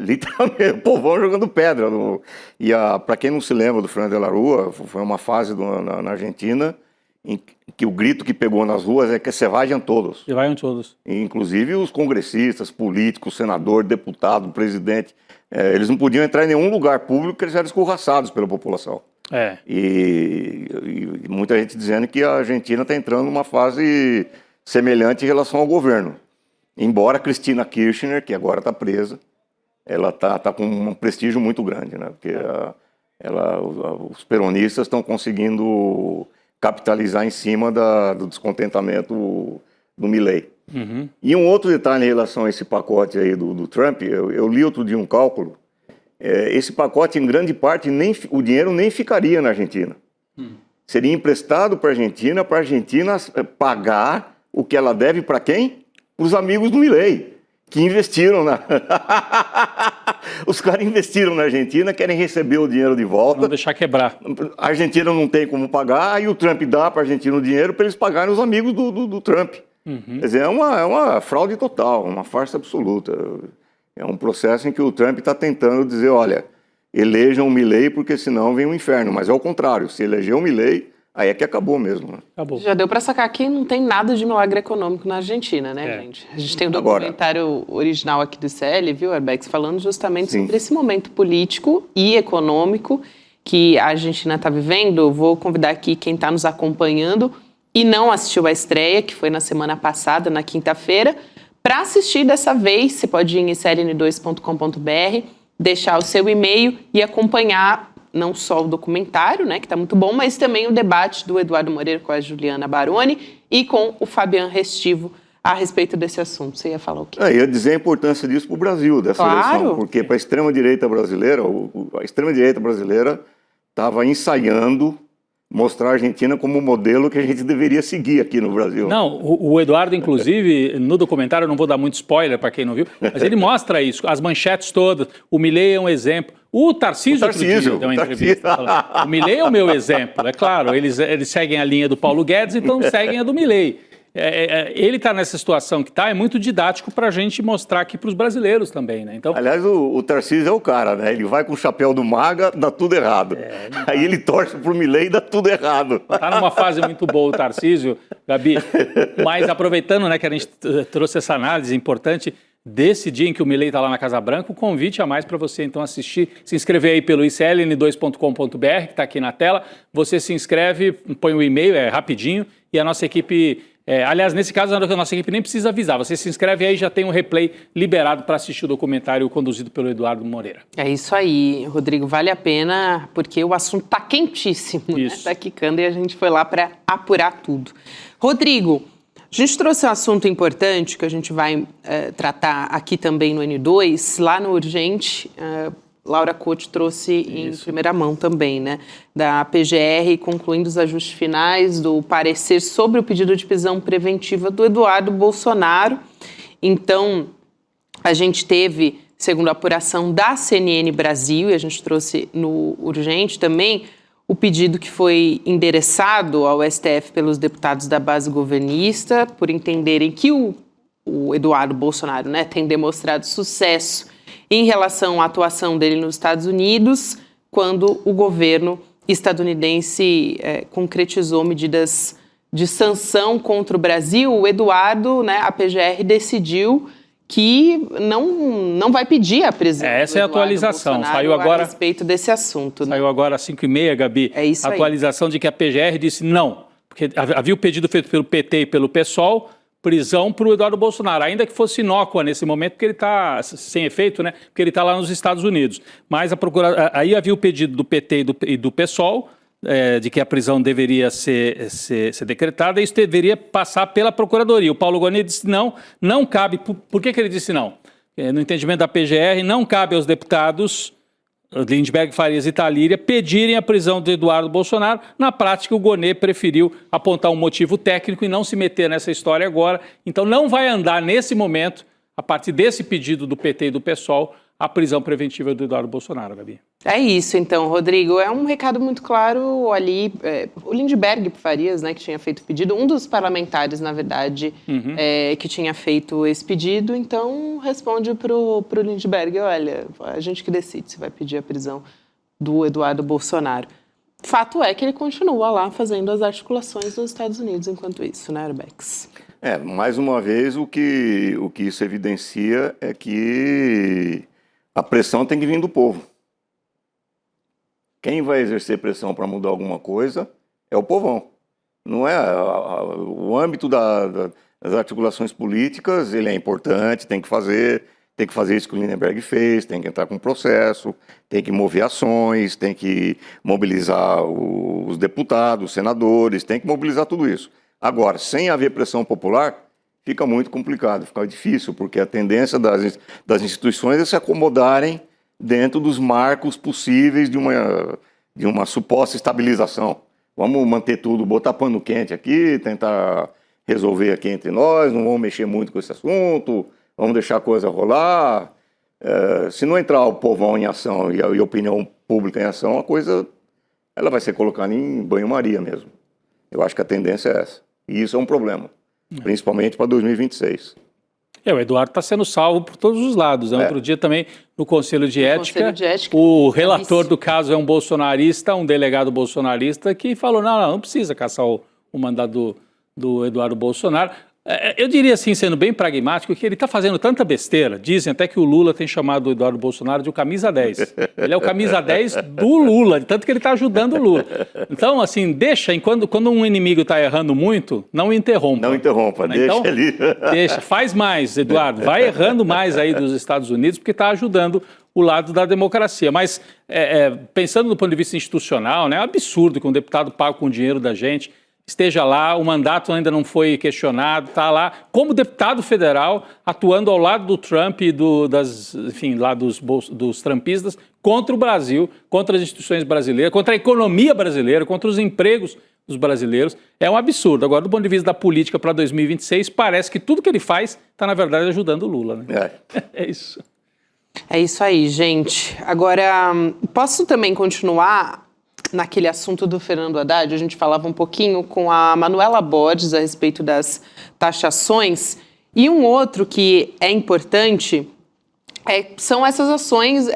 Literalmente, o povão jogando pedra. E para quem não se lembra do Fernando de la Rúa, foi uma fase na Argentina em que o grito que pegou nas ruas é que se vayan todos. Se vayan todos. Inclusive os congressistas, políticos, senador, deputado, presidente, eles não podiam entrar em nenhum lugar público porque eles eram escorraçados pela população. E muita gente dizendo que a Argentina está entrando numa fase semelhante em relação ao governo. Embora Cristina Kirchner, que agora está presa, ela está com um prestígio muito grande, né? Porque os peronistas estão conseguindo capitalizar em cima do descontentamento do Milei. Uhum. E um outro detalhe em relação a esse pacote aí do Trump, eu li outro dia um cálculo. Esse pacote, em grande parte, o dinheiro nem ficaria na Argentina. Seria emprestado para a Argentina pagar o que ela deve para quem? Para os amigos do Milei, que investiram Os caras investiram na Argentina, querem receber o dinheiro de volta. Não deixar quebrar. A Argentina não tem como pagar, aí o Trump dá para a Argentina o dinheiro para eles pagarem os amigos do Trump. Uhum. Quer dizer, é uma fraude total, uma farsa absoluta. É um processo em que o Trump está tentando dizer, olha, elejam o Milei porque senão vem o inferno. Mas é o contrário, se eleger o Milei, aí é que acabou mesmo. Né? Acabou. Já deu para sacar que não tem nada de milagre econômico na Argentina, né, gente? A gente tem um documentário original aqui do CL, viu, Arbex, falando justamente sobre esse momento político e econômico que a Argentina está vivendo. Vou convidar aqui quem está nos acompanhando e não assistiu à estreia, que foi na semana passada, na quinta-feira, para assistir dessa vez, você pode ir em sln2.com.br, deixar o seu e-mail e acompanhar não só o documentário, né, que está muito bom, mas também o debate do Eduardo Moreira com a Juliana Baroni e com o Fabian Restivo a respeito desse assunto. Você ia falar o quê? Ia dizer a importância disso para o Brasil, dessa eleição, porque para a extrema-direita brasileira, a extrema-direita brasileira estava ensaiando mostrar a Argentina como um modelo que a gente deveria seguir aqui no Brasil. Não, o Eduardo, inclusive, no documentário, eu não vou dar muito spoiler para quem não viu, mas ele mostra isso, as manchetes todas, o Milei é um exemplo. O Tarcísio deu uma entrevista falando, o Milei é o meu exemplo, é claro, eles seguem a linha do Paulo Guedes, então seguem a do Milei. Ele está nessa situação que está, é muito didático para a gente mostrar aqui para os brasileiros também, né? Então, aliás, o Tarcísio é o cara, né? Ele vai com o chapéu do MAGA, dá tudo errado. Aí ele torce pro Milei e dá tudo errado. Está numa fase muito boa o Tarcísio, Gabi, mas aproveitando, né, que a gente trouxe essa análise importante desse dia em que o Milei está lá na Casa Branca, o convite a mais para você então assistir, se inscrever aí pelo sln2.com.br, que está aqui na tela, você se inscreve, põe o e-mail, é rapidinho, e a nossa equipe... aliás, nesse caso, a nossa equipe nem precisa avisar. Você se inscreve aí e já tem um replay liberado para assistir o documentário conduzido pelo Eduardo Moreira. É isso aí, Rodrigo. Vale a pena, porque o assunto está quentíssimo, né? Está quicando e a gente foi lá para apurar tudo. Rodrigo, a gente trouxe um assunto importante que a gente vai tratar aqui também no N2, lá no Urgente. Laura Couto trouxe em primeira mão também, né, da PGR, concluindo os ajustes finais do parecer sobre o pedido de prisão preventiva do Eduardo Bolsonaro. Então, a gente teve, segundo a apuração da CNN Brasil, e a gente trouxe no Urgente também, o pedido que foi endereçado ao STF pelos deputados da base governista, por entenderem que o Eduardo Bolsonaro, né, tem demonstrado sucesso em relação à atuação dele nos Estados Unidos, quando o governo estadunidense concretizou medidas de sanção contra o Brasil, o Eduardo, né, a PGR, decidiu que não vai pedir a prisão. Essa é a atualização. Saiu agora a respeito desse assunto. Saiu agora às 5h30, Gabi. É isso aí. A atualização de que a PGR disse não, porque havia o pedido feito pelo PT e pelo PSOL, prisão para o Eduardo Bolsonaro, ainda que fosse inócua nesse momento, porque ele está sem efeito, né? Porque ele está lá nos Estados Unidos. Mas aí havia o pedido do PT e do PSOL, de que a prisão deveria ser decretada, e isso deveria passar pela Procuradoria. O Paulo Gonet disse não cabe. Por que ele disse não? No entendimento da PGR, não cabe aos deputados Lindbergh, Farias e Talíria pedirem a prisão de Eduardo Bolsonaro. Na prática, o Gonet preferiu apontar um motivo técnico e não se meter nessa história agora. Então não vai andar nesse momento, a partir desse pedido do PT e do PSOL, a prisão preventiva do Eduardo Bolsonaro, Gabi. É isso, então, Rodrigo. É um recado muito claro ali. O Lindbergh Farias, né, que tinha feito o pedido, um dos parlamentares, na verdade, que tinha feito esse pedido, então responde pro Lindbergh, olha, a gente que decide se vai pedir a prisão do Eduardo Bolsonaro. Fato é que ele continua lá fazendo as articulações nos Estados Unidos enquanto isso, né, Arbex? Mais uma vez, o que isso evidencia é que a pressão tem que vir do povo. Quem vai exercer pressão para mudar alguma coisa é o povão. Não é o âmbito das articulações políticas, ele é importante, tem que fazer isso que o Lindbergh fez, tem que entrar com processo, tem que mover ações, tem que mobilizar os deputados, os senadores, tem que mobilizar tudo isso. Agora, sem haver pressão popular, fica muito complicado, fica difícil, porque a tendência das instituições é se acomodarem dentro dos marcos possíveis de uma suposta estabilização. Vamos manter tudo, botar pano quente aqui, tentar resolver aqui entre nós, não vamos mexer muito com esse assunto, vamos deixar a coisa rolar. Se não entrar o povão em ação e a opinião pública em ação, a coisa ela vai ser colocada em banho-maria mesmo. Eu acho que a tendência é essa. E isso é um problema, principalmente para 2026. O Eduardo está sendo salvo por todos os lados. Outro dia também, no Conselho de Ética, Ética, o relator do caso é um bolsonarista, um delegado bolsonarista, que falou, não precisa caçar o mandato do Eduardo Bolsonaro. Eu diria assim, sendo bem pragmático, que ele está fazendo tanta besteira. Dizem até que o Lula tem chamado o Eduardo Bolsonaro de o camisa 10. Ele é o camisa 10 do Lula, de tanto que ele está ajudando o Lula. Então, assim, deixa, quando um inimigo está errando muito, não interrompa. Não interrompa, Né? deixa Então, ali. Deixa, faz mais, Eduardo. Vai errando mais aí dos Estados Unidos, porque está ajudando o lado da democracia. Mas, pensando do ponto de vista institucional, né, é um absurdo que um deputado paga com o dinheiro da gente, esteja lá, o mandato ainda não foi questionado, está lá como deputado federal, atuando ao lado do Trump e dos trumpistas contra o Brasil, contra as instituições brasileiras, contra a economia brasileira, contra os empregos dos brasileiros. É um absurdo. Agora, do ponto de vista da política para 2026, parece que tudo que ele faz está, na verdade, ajudando o Lula. Né? É isso. É isso aí, gente. Agora, posso também continuar naquele assunto do Fernando Haddad? A gente falava um pouquinho com a Manuela Borges a respeito das taxações. E um outro que é importante são essas ações.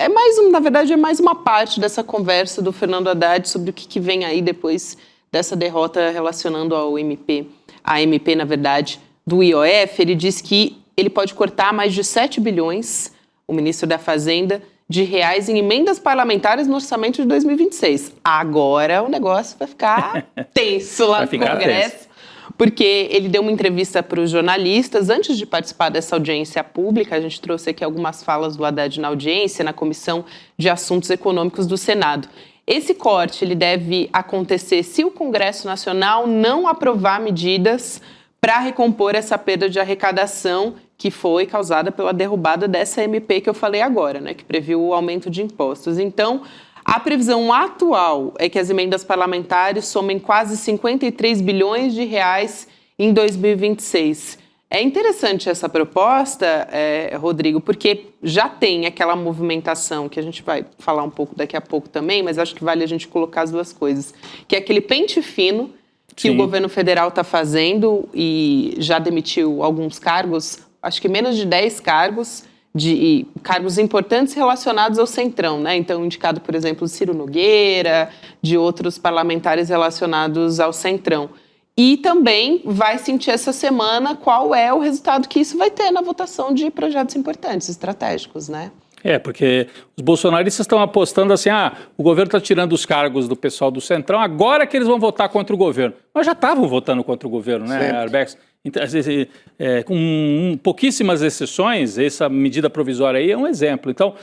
Na verdade, é mais uma parte dessa conversa do Fernando Haddad sobre o que vem aí depois dessa derrota relacionando ao MP. A MP, na verdade, do IOF. Ele diz que ele pode cortar mais de 7 bilhões, o ministro da Fazenda, de reais em emendas parlamentares no orçamento de 2026. Agora o negócio vai ficar tenso lá no Congresso, porque ele deu uma entrevista para os jornalistas antes de participar dessa audiência pública. A gente trouxe aqui algumas falas do Haddad na audiência, na Comissão de Assuntos Econômicos do Senado. Esse corte ele deve acontecer se o Congresso Nacional não aprovar medidas para recompor essa perda de arrecadação que foi causada pela derrubada dessa MP que eu falei agora, né, que previu o aumento de impostos. Então, a previsão atual é que as emendas parlamentares somem quase 53 bilhões de reais em 2026. É interessante essa proposta, Rodrigo, porque já tem aquela movimentação, que a gente vai falar um pouco daqui a pouco também, mas acho que vale a gente colocar as duas coisas, que é aquele pente fino que o governo federal está fazendo e já demitiu alguns cargos, acho que menos de 10 cargos, cargos importantes relacionados ao Centrão, né? Então, indicado, por exemplo, Ciro Nogueira, de outros parlamentares relacionados ao Centrão. E também vai sentir essa semana qual é o resultado que isso vai ter na votação de projetos importantes, estratégicos, né? Porque os bolsonaristas estão apostando assim, o governo está tirando os cargos do pessoal do Centrão, agora que eles vão votar contra o governo. Mas já estavam votando contra o governo, né, Arbex? Então, com pouquíssimas exceções, essa medida provisória aí é um exemplo. Então,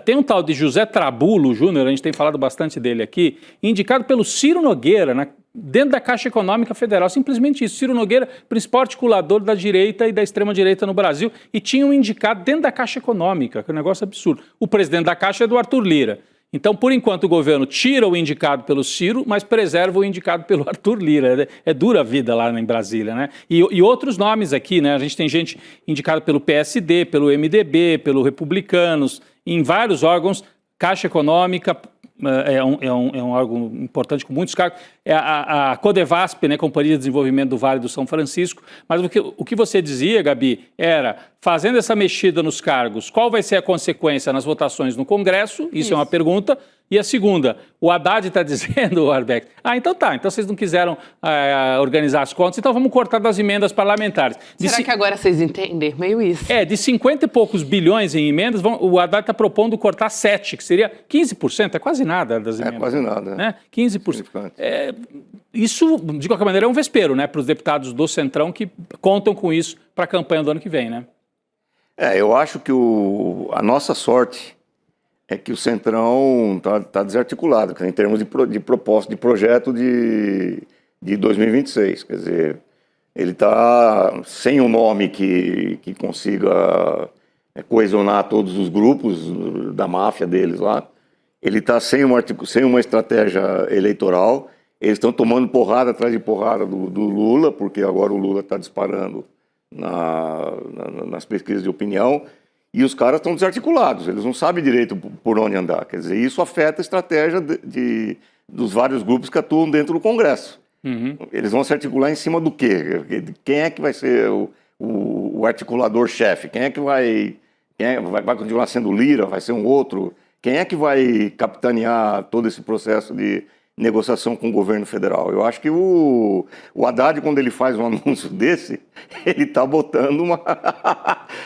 tem um tal de José Trabulo Júnior, a gente tem falado bastante dele aqui, indicado pelo Ciro Nogueira, dentro da Caixa Econômica Federal, simplesmente isso. Ciro Nogueira, principal articulador da direita e da extrema-direita no Brasil, e tinha um indicado dentro da Caixa Econômica, que é um negócio absurdo. O presidente da Caixa é do Arthur Lira. Então, por enquanto, o governo tira o indicado pelo Ciro, mas preserva o indicado pelo Arthur Lira. É dura a vida lá em Brasília, né? E outros nomes aqui, né? A gente tem gente indicada pelo PSD, pelo MDB, pelo Republicanos, em vários órgãos, Caixa Econômica é um órgão importante com muitos cargos, a Codevasp, né, Companhia de Desenvolvimento do Vale do São Francisco, mas o que você dizia, Gabi, era, fazendo essa mexida nos cargos, qual vai ser a consequência nas votações no Congresso? Isso. É uma pergunta. E a segunda, o Haddad está dizendo, Arbex, então vocês não quiseram organizar as contas, então vamos cortar das emendas parlamentares. Será que agora vocês entendem? Meio isso. De 50 e poucos bilhões em emendas, o Haddad está propondo cortar 7, que seria 15%, é quase nada das emendas. É quase nada. Né? 15%. Isso, de qualquer maneira, é um vespero, né, para os deputados do Centrão que contam com isso para a campanha do ano que vem, né? Eu acho que a nossa sorte é que o Centrão está desarticulado, em termos de proposta, de projeto de 2026. Quer dizer, ele está sem um nome que consiga coesionar todos os grupos da máfia deles lá. Ele está sem uma estratégia eleitoral. Eles estão tomando porrada atrás de porrada do Lula, porque agora o Lula está disparando nas pesquisas de opinião. E os caras estão desarticulados, eles não sabem direito por onde andar. Quer dizer, isso afeta a estratégia dos vários grupos que atuam dentro do Congresso. Uhum. Eles vão se articular em cima do quê? Quem é que vai ser o articulador-chefe? Quem é que vai continuar sendo Lira? Vai ser um outro? Quem é que vai capitanear todo esse processo de negociação com o governo federal. Eu acho que o Haddad, quando ele faz um anúncio desse, ele está botando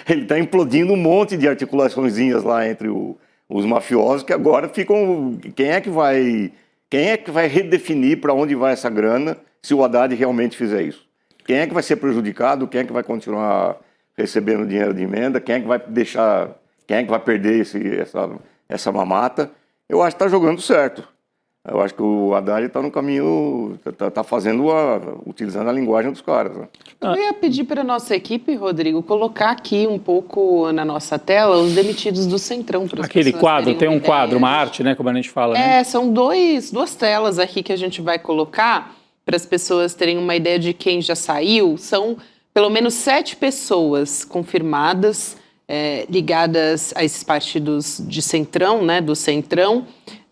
ele está implodindo um monte de articulaçõezinhas lá entre os mafiosos, que agora ficam... Quem é que vai redefinir para onde vai essa grana se o Haddad realmente fizer isso? Quem é que vai ser prejudicado? Quem é que vai continuar recebendo dinheiro de emenda? Quem é que vai perder essa mamata? Eu acho que está jogando certo. Eu acho que o Haddad está no caminho, está utilizando a linguagem dos caras. Né? Eu ia pedir para a nossa equipe, Rodrigo, colocar aqui um pouco na nossa tela os demitidos do Centrão. Aquele quadro, tem um quadro, uma arte, né, como a gente fala. Né? São duas telas aqui que a gente vai colocar para as pessoas terem uma ideia de quem já saiu. São pelo menos 7 pessoas confirmadas, ligadas a esses partidos de Centrão, né, do Centrão.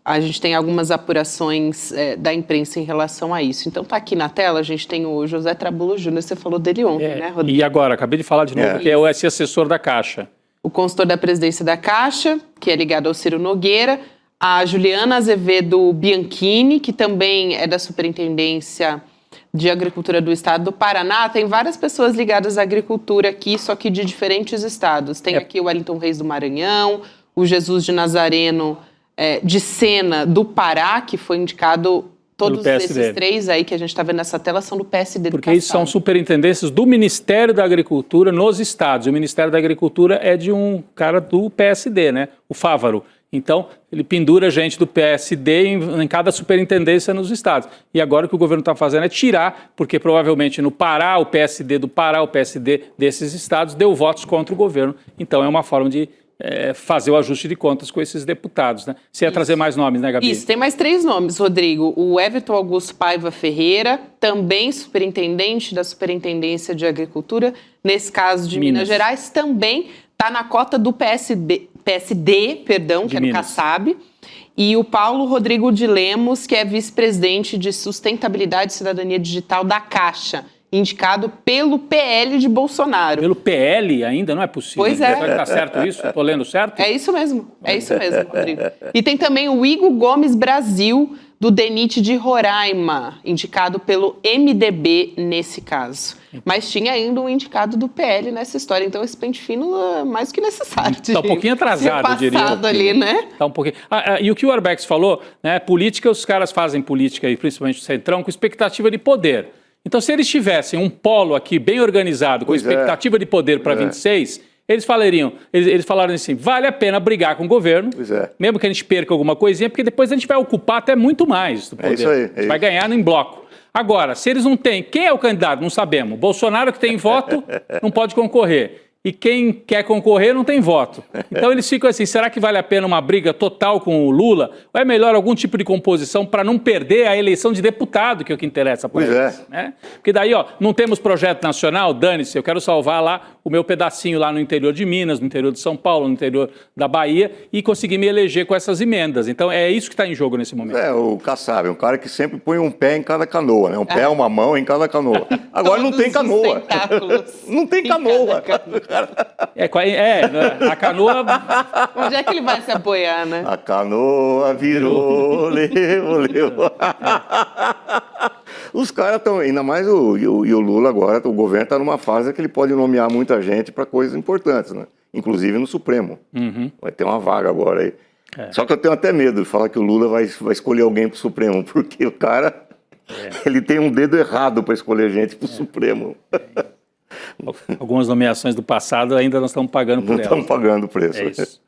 A gente tem algumas apurações da imprensa em relação a isso. Então, está aqui na tela, a gente tem o José Trabulo Júnior, você falou dele ontem, né, Rodrigo? E agora, acabei de falar de novo, que é esse assessor da Caixa. O consultor da presidência da Caixa, que é ligado ao Ciro Nogueira, a Juliana Azevedo Bianchini, que também é da Superintendência de Agricultura do Estado do Paraná. Tem várias pessoas ligadas à agricultura aqui, só que de diferentes estados. Tem aqui o Wellington Reis do Maranhão, o Jesus de Nazareno de Sena do Pará, que foi indicado. Todos esses 3 aí que a gente está vendo nessa tela são do PSD do Porque eles são superintendências do Ministério da Agricultura nos estados. O Ministério da Agricultura é de um cara do PSD, né? O Fávaro. Então, ele pendura gente do PSD em cada superintendência nos estados. E agora o que o governo está fazendo é tirar, porque provavelmente no Pará, o PSD do Pará, o PSD desses estados, deu votos contra o governo. Então, é uma forma de fazer o ajuste de contas com esses deputados, né? Você ia trazer mais nomes, né, Gabi? Isso, tem mais 3 nomes, Rodrigo. O Everton Augusto Paiva Ferreira, também superintendente da Superintendência de Agricultura, nesse caso de Minas Gerais, também está na cota do PSD, que é no Kassab. E o Paulo Rodrigo de Lemos, que é vice-presidente de Sustentabilidade e Cidadania Digital da Caixa, indicado pelo PL de Bolsonaro. Pelo PL ainda? Não é possível. Pois é. Está certo isso? Estou lendo certo? É isso mesmo, Rodrigo. E tem também o Igor Gomes Brasil, do DENIT de Roraima, indicado pelo MDB nesse caso. Mas tinha ainda um indicado do PL nessa história, então esse pente fino é mais que necessário. Está um pouquinho atrasado, eu diria. Ali, né? Está um pouquinho. E o que o Arbex falou, né? Política, os caras fazem política, e principalmente o Centrão, com expectativa de poder. Então, se eles tivessem um polo aqui bem organizado, com expectativa de poder para 26, eles falaram assim, vale a pena brigar com o governo, mesmo que a gente perca alguma coisinha, porque depois a gente vai ocupar até muito mais do poder. Isso aí. A gente vai ganhar em bloco. Agora, se eles não têm, quem é o candidato? Não sabemos. Bolsonaro, que tem voto, não pode concorrer. E quem quer concorrer não tem voto. Então eles ficam assim, será que vale a pena uma briga total com o Lula? Ou é melhor algum tipo de composição para não perder a eleição de deputado, que é o que interessa para eles? Né? Porque daí, não temos projeto nacional, dane-se, eu quero salvar lá o meu pedacinho lá no interior de Minas, no interior de São Paulo, no interior da Bahia, e conseguir me eleger com essas emendas. Então é isso que está em jogo nesse momento. O Kassab é um cara que sempre põe um pé em cada canoa, né? Um pé, uma mão em cada canoa. Agora não tem canoa. Não tem canoa. A canoa... Onde é que ele vai se apoiar, né? A canoa virou, levou. Os caras estão, ainda mais o Lula agora, o governo está numa fase que ele pode nomear muita gente para coisas importantes, né? Inclusive no Supremo. Vai ter uma vaga agora aí. Só que eu tenho até medo de falar que o Lula vai escolher alguém para o Supremo, porque o cara, ele tem um dedo errado para escolher gente para o Supremo. Algumas nomeações do passado ainda nós estamos pagando por elas. Não estamos pagando o preço. É isso.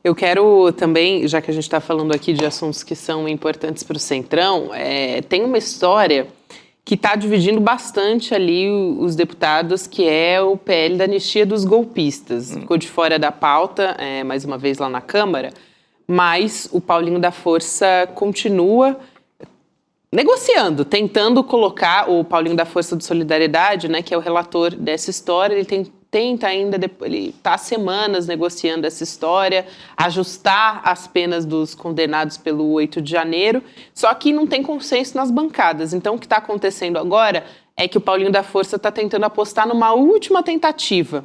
Eu quero também, já que a gente está falando aqui de assuntos que são importantes para o Centrão, tem uma história que está dividindo bastante ali os deputados, que é o PL da anistia dos golpistas. Ficou de fora da pauta, mais uma vez lá na Câmara, mas o Paulinho da Força continua negociando, tentando colocar o Paulinho da Força de Solidariedade, né, que é o relator dessa história, ele tenta ainda, ele está há semanas negociando essa história, ajustar as penas dos condenados pelo 8 de janeiro, só que não tem consenso nas bancadas. Então, o que está acontecendo agora é que o Paulinho da Força está tentando apostar numa última tentativa.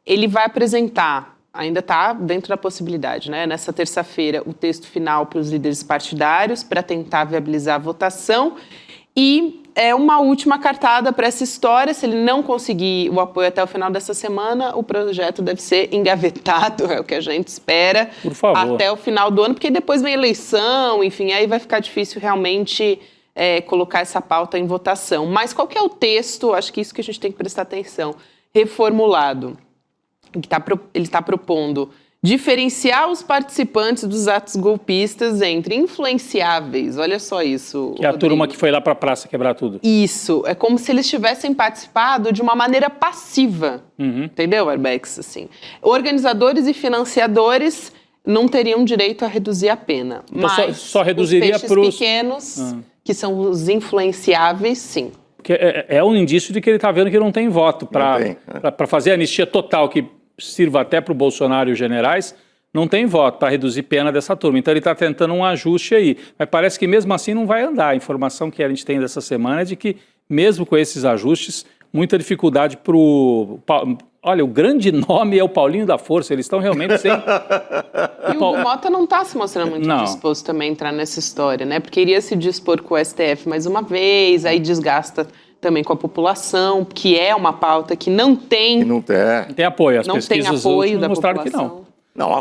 Ele vai apresentar ainda está dentro da possibilidade, né? Nessa terça-feira, o texto final para os líderes partidários para tentar viabilizar a votação. E é uma última cartada para essa história. Se ele não conseguir o apoio até o final dessa semana, o projeto deve ser engavetado, é o que a gente espera, por favor, até o final do ano, porque depois vem eleição, enfim, aí vai ficar difícil realmente colocar essa pauta em votação. Mas qual que é o texto? Acho que isso que a gente tem que prestar atenção. Reformulado. Ele está propondo diferenciar os participantes dos atos golpistas entre influenciáveis. Olha só isso, que é a turma que foi lá para a praça quebrar tudo. Isso. É como se eles tivessem participado de uma maneira passiva. Entendeu, Arbex? Assim, organizadores e financiadores não teriam direito a reduzir a pena. Então, mas só reduziria para os pequenos, que são os influenciáveis, sim. Que é um indício de que ele está vendo que não tem voto para fazer a anistia total, que sirva até para o Bolsonaro e os generais, não tem voto para reduzir pena dessa turma. Então ele está tentando um ajuste aí. Mas parece que mesmo assim não vai andar. A informação que a gente tem dessa semana é de que, mesmo com esses ajustes, muita dificuldade para o... Olha, o grande nome é o Paulinho da Força. Eles estão realmente sem... E o Hugo Mota não está se mostrando muito disposto também a entrar nessa história, né? Porque iria se dispor com o STF mais uma vez, aí desgasta também com a população, que é uma pauta que não tem... Não tem apoio. As não pesquisas tem apoio da mostraram população. que não. Não, a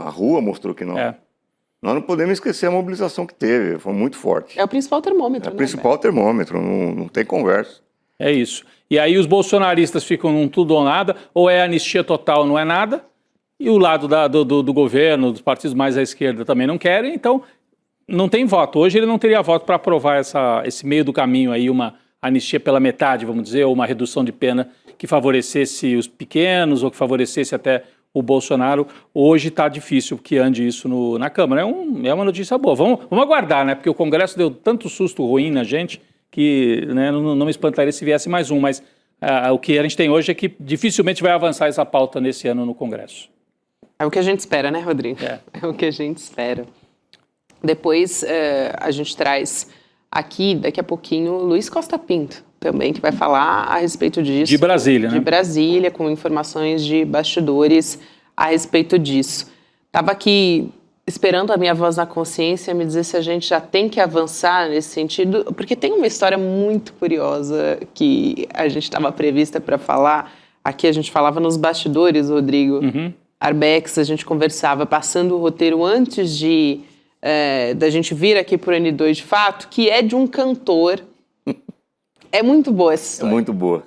rua mostrou que não. É. Nós não podemos esquecer a mobilização que teve, foi muito forte. É o principal termômetro, É o principal termômetro, não tem conversa. É isso. E aí os bolsonaristas ficam num tudo ou nada, ou é anistia total, não é nada, e o lado do governo, dos partidos mais à esquerda também não querem, então não tem voto. Hoje ele não teria voto para aprovar esse meio do caminho aí, uma anistia pela metade, vamos dizer, ou uma redução de pena que favorecesse os pequenos, ou que favorecesse até o Bolsonaro. Hoje está difícil que ande isso na Câmara. É uma notícia boa. Vamos aguardar, né? Porque o Congresso deu tanto susto ruim na gente que, né, não me espantaria se viesse mais um. Mas o que a gente tem hoje é que dificilmente vai avançar essa pauta nesse ano no Congresso. É o que a gente espera, né, Rodrigo? É o que a gente espera. Depois a gente traz aqui, daqui a pouquinho, Luiz Costa Pinto, também, que vai falar a respeito disso. De Brasília, né? De Brasília, com informações de bastidores a respeito disso. Estava aqui esperando a minha voz na consciência me dizer se a gente já tem que avançar nesse sentido, porque tem uma história muito curiosa que a gente estava prevista para falar. Aqui a gente falava nos bastidores, Rodrigo. Arbex, a gente conversava, passando o roteiro antes da gente vir aqui para o N2 de fato, que é de um cantor. É muito boa essa história. É muito boa.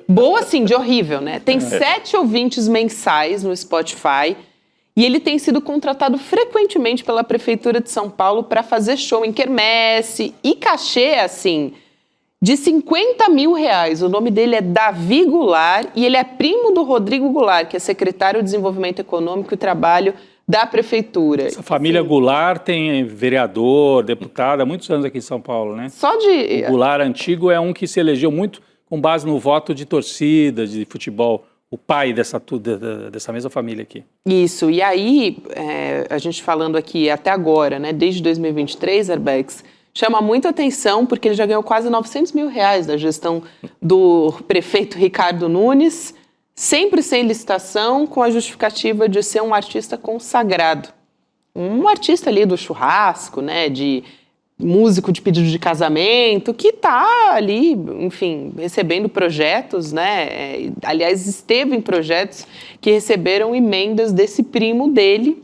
Boa, assim, de horrível, né? Tem 7 ouvintes mensais no Spotify e ele tem sido contratado frequentemente pela Prefeitura de São Paulo para fazer show em quermesse e cachê, assim, de R$50 mil. O nome dele é Davi Goulart e ele é primo do Rodrigo Goulart, que é secretário de Desenvolvimento Econômico e Trabalho da Prefeitura. Essa família Goulart tem vereador, deputado há muitos anos aqui em São Paulo, né? O Goulart antigo é um que se elegeu muito com base no voto de torcida, de futebol. O pai dessa mesma família aqui. Isso. E aí, a gente falando aqui até agora, né, desde 2023, Arbex, chama muita atenção porque ele já ganhou quase R$900 mil da gestão do prefeito Ricardo Nunes, sempre sem licitação, com a justificativa de ser um artista consagrado. Um artista ali do churrasco, né, de músico de pedido de casamento, que está ali, enfim, recebendo projetos, né? Aliás, esteve em projetos que receberam emendas desse primo dele.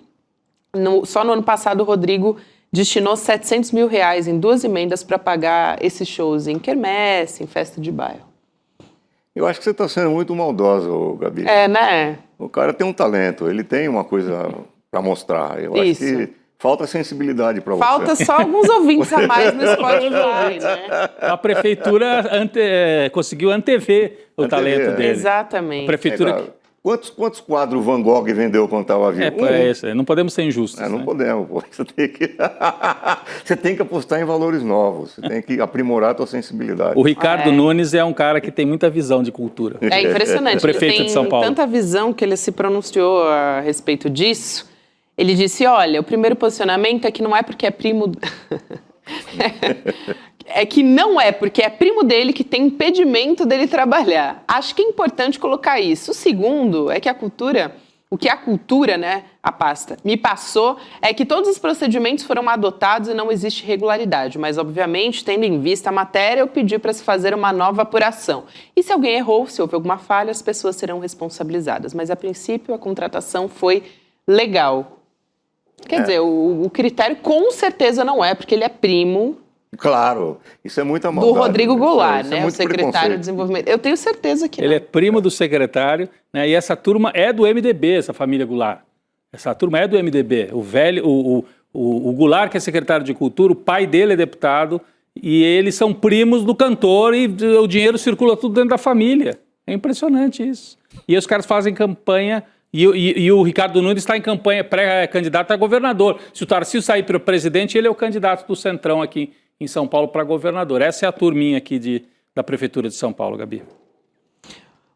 Só no ano passado, o Rodrigo destinou R$700 mil em 2 emendas para pagar esses shows em quermesse, em festa de bairro. Eu acho que você está sendo muito maldosa, Gabi. Né? O cara tem um talento, ele tem uma coisa para mostrar. Eu acho que falta sensibilidade para você. Falta só alguns ouvintes a mais no Spotify, né? A prefeitura conseguiu antever o talento dele. Exatamente. A prefeitura... Quantos quadros Van Gogh vendeu quando estava vivo? Não podemos ser injustos. Não podemos, pô. Você tem que apostar em valores novos, você tem que aprimorar a sua sensibilidade. O Ricardo Nunes é um cara que tem muita visão de cultura. É impressionante. O prefeito de São Paulo. Tem tanta visão que ele se pronunciou a respeito disso. Ele disse, olha, o primeiro posicionamento é que não é porque é primo... É que não é porque é primo dele que tem impedimento dele trabalhar. Acho que é importante colocar isso. O segundo é que a cultura O que a cultura, né, a pasta, me passou é que todos os procedimentos foram adotados e não existe irregularidade, mas, obviamente, tendo em vista a matéria, eu pedi para se fazer uma nova apuração. E se alguém errou, se houve alguma falha, as pessoas serão responsabilizadas. Mas, a princípio, a contratação foi legal. Quer dizer, o critério com certeza não é, porque ele é primo... Claro, isso é muita maldade. Do Rodrigo Goulart, isso é né, o secretário de Desenvolvimento. Eu tenho certeza que não. Ele é primo do secretário, né, e essa turma é do MDB, essa família Goulart. Essa turma é do MDB. O velho, o Goulart, que é secretário de Cultura, o pai dele é deputado, e eles são primos do cantor, e o dinheiro circula tudo dentro da família. É impressionante isso. E os caras fazem campanha... E o Ricardo Nunes está em campanha pré-candidato a governador. Se o Tarcísio sair para o presidente, ele é o candidato do Centrão aqui em São Paulo para governador. Essa é a turminha aqui da Prefeitura de São Paulo, Gabi.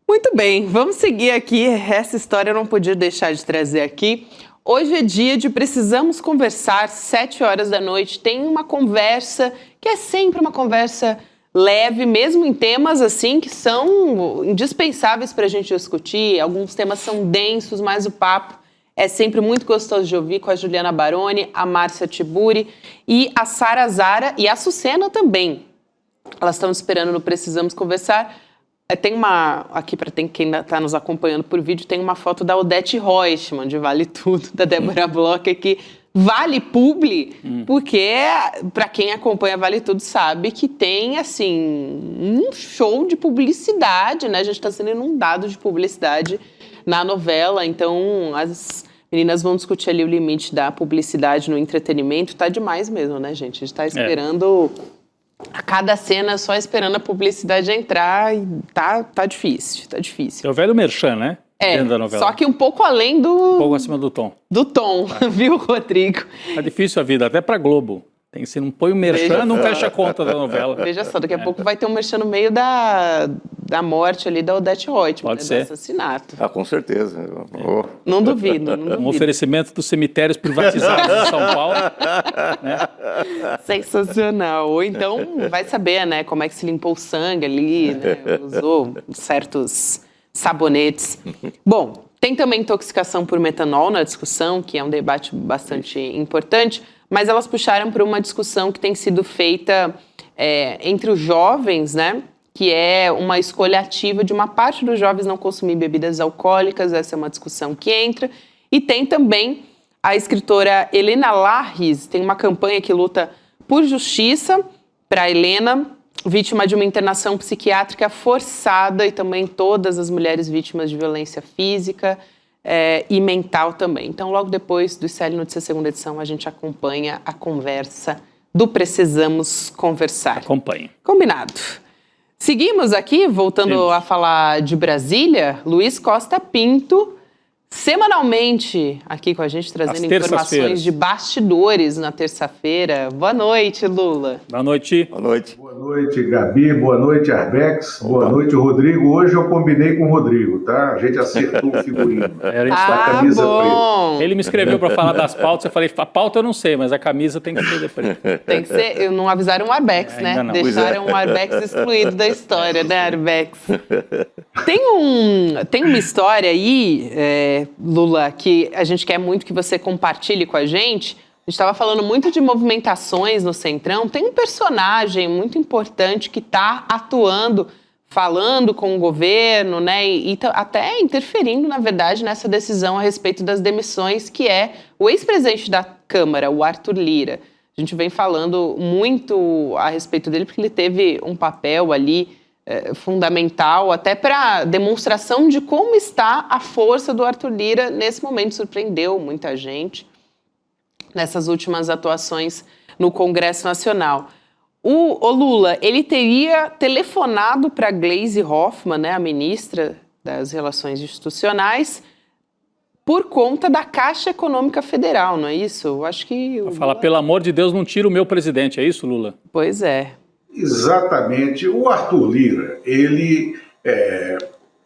Muito bem, vamos seguir aqui. Essa história eu não podia deixar de trazer aqui. Hoje é dia de Precisamos Conversar, 7 horas da noite. Tem uma conversa que é sempre uma conversa leve, mesmo em temas assim que são indispensáveis para a gente discutir. Alguns temas são densos, mas o papo é sempre muito gostoso de ouvir, com a Juliana Baroni, a Márcia Tiburi e a Sara Zara e a Sucena também. Elas estão esperando no Precisamos Conversar. Tem uma, aqui para quem está nos acompanhando por vídeo, tem uma foto da Odete Reutemann, de Vale Tudo, da Débora Bloch aqui. Vale publi, porque para quem acompanha Vale Tudo sabe que tem, assim, um show de publicidade, né? A gente está sendo inundado de publicidade na novela, então as meninas vão discutir ali o limite da publicidade no entretenimento. Tá demais mesmo, né, gente? A gente tá esperando a cada cena, só esperando a publicidade entrar e tá difícil, tá difícil. É o velho merchan, né? Dentro da novela. Só que um pouco além do... Um pouco acima do tom. Do tom, viu, Rodrigo? Tá difícil a vida, até pra Globo. Tem que ser, não põe o merchan, não fecha a conta da novela. Veja só, daqui a pouco vai ter um merchan no meio da morte ali da Odete Reutemann, Pode ser. do assassinato. Ah, com certeza. Não duvido, não duvido. Um oferecimento dos cemitérios privatizados de São Paulo. Né? Sensacional. Ou então, vai saber, né, como é que se limpou o sangue ali, né, usou certos sabonetes. Bom, tem também intoxicação por metanol na discussão, que é um debate bastante importante, mas elas puxaram para uma discussão que tem sido feita entre os jovens, né? Que é uma escolha ativa de uma parte dos jovens não consumir bebidas alcoólicas. Essa é uma discussão que entra. E tem também a escritora Helena Larris, tem uma campanha que luta por justiça para a Helena, vítima de uma internação psiquiátrica forçada, e também todas as mulheres vítimas de violência física e mental também. Então, logo depois do ICL Notícias segunda edição, a gente acompanha a conversa do Precisamos Conversar. Acompanhe. Combinado. Seguimos aqui, voltando a falar de Brasília, Luiz Costa Pinto, semanalmente aqui com a gente, trazendo informações de bastidores na terça-feira. Boa noite, Lula. Boa noite. Boa noite. Boa noite, Gabi. Boa noite, Arbex. Boa noite, Rodrigo. Hoje eu combinei com o Rodrigo, tá? A gente acertou o figurino. A camisa bom. preta. Ele me escreveu para falar das pautas, eu falei, a pauta eu não sei, mas a camisa tem que ser de preto. Tem que ser, não avisaram o Arbex, né? Não. Deixaram o Arbex excluído da história, né, Arbex? Tem uma história aí, Lula, que a gente quer muito que você compartilhe com a gente. A gente estava falando muito de movimentações no Centrão. Tem um personagem muito importante que está atuando, falando com o governo, né, e até interferindo, na verdade, nessa decisão a respeito das demissões, que é o ex-presidente da Câmara, o Arthur Lira. A gente vem falando muito a respeito dele porque ele teve um papel ali fundamental, até para demonstração de como está a força do Arthur Lira nesse momento. Surpreendeu muita gente nessas últimas atuações no Congresso Nacional. O Lula, ele teria telefonado para Gleisi Hoffmann, né, a ministra das Relações Institucionais, por conta da Caixa Econômica Federal, não é isso? Eu acho que... Fala, pelo amor de Deus, não tira o meu presidente, é isso, Lula? Pois é. Exatamente. O Arthur Lira, ele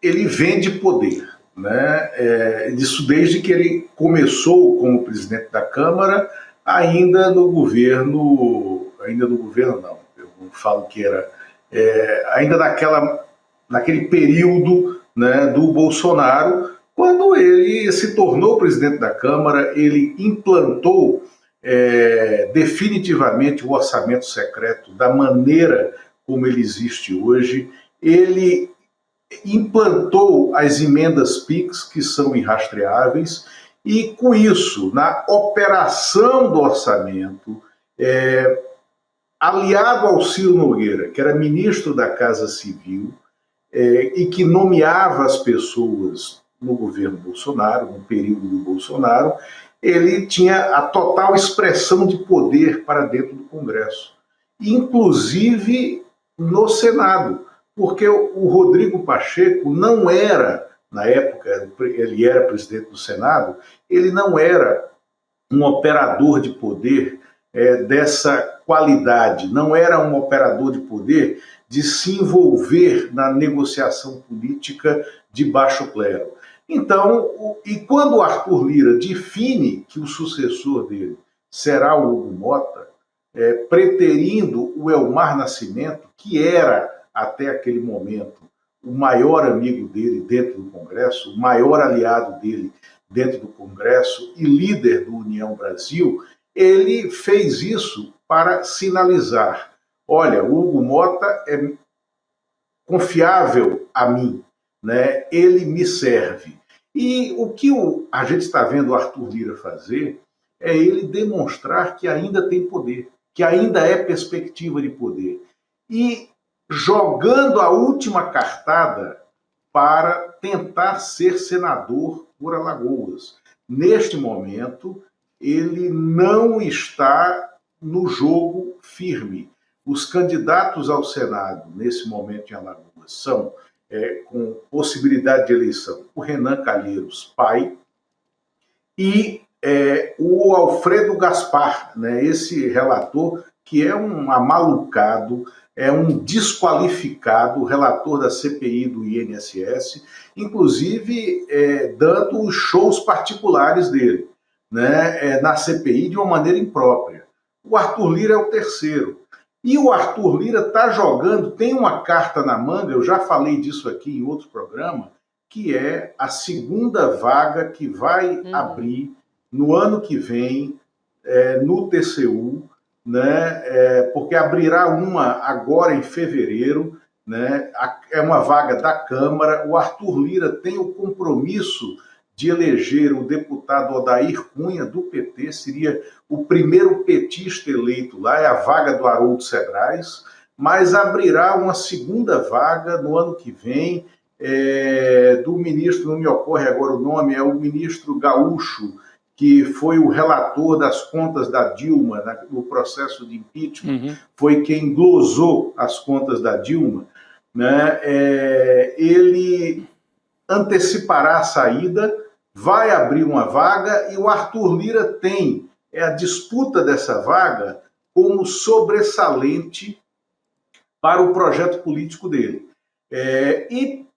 vende poder, né? Isso desde que ele começou como presidente da Câmara, ainda no governo não, eu falo que era ainda naquele período, né, do Bolsonaro, Quando ele se tornou presidente da Câmara, ele implantou definitivamente o orçamento secreto da maneira como ele existe hoje. Ele implantou as emendas PIX, que são irrastreáveis, e com isso, na operação do orçamento, aliado ao Ciro Nogueira, que era ministro da Casa Civil, e que nomeava as pessoas no governo Bolsonaro, no período do Bolsonaro, ele tinha a total expressão de poder para dentro do Congresso, inclusive no Senado, porque o Rodrigo Pacheco não era, na época, ele era presidente do Senado, ele não era um operador de poder dessa qualidade, não era um operador de poder de se envolver na negociação política de baixo clero. Então, e quando o Arthur Lira define que o sucessor dele será o Hugo Mota, preterindo o Elmar Nascimento, que era, até aquele momento, o maior amigo dele dentro do Congresso, o maior aliado dele dentro do Congresso e líder do União Brasil, ele fez isso para sinalizar: olha, o Hugo Mota é confiável a mim, né? Ele me serve. E o que a gente está vendo o Arthur Lira fazer é ele demonstrar que ainda tem poder, que ainda é perspectiva de poder. E jogando a última cartada para tentar ser senador por Alagoas. Neste momento, ele não está no jogo firme. Os candidatos ao Senado, nesse momento em Alagoas, são, com possibilidade de eleição, o Renan Calheiros, pai, e o Alfredo Gaspar, né, esse relator que é um amalucado, é um desqualificado, relator da CPI do INSS, inclusive dando os shows particulares dele, né, na CPI de uma maneira imprópria. O Arthur Lira é o terceiro. E o Arthur Lira está jogando, tem uma carta na manga, eu já falei disso aqui em outro programa, que é a segunda vaga que vai abrir no ano que vem no TCU, né, porque abrirá uma agora em fevereiro, né, é uma vaga da Câmara. O Arthur Lira tem o compromisso de eleger o deputado Odair Cunha, do PT, seria o primeiro petista eleito lá, é a vaga do Haroldo Cedrais, mas abrirá uma segunda vaga no ano que vem, do ministro, não me ocorre agora o nome, é o ministro Gaúcho, que foi o relator das contas da Dilma no processo de impeachment, foi quem glosou as contas da Dilma, né? Ele antecipará a saída, vai abrir uma vaga e o Arthur Lira tem a disputa dessa vaga como sobressalente para o projeto político dele.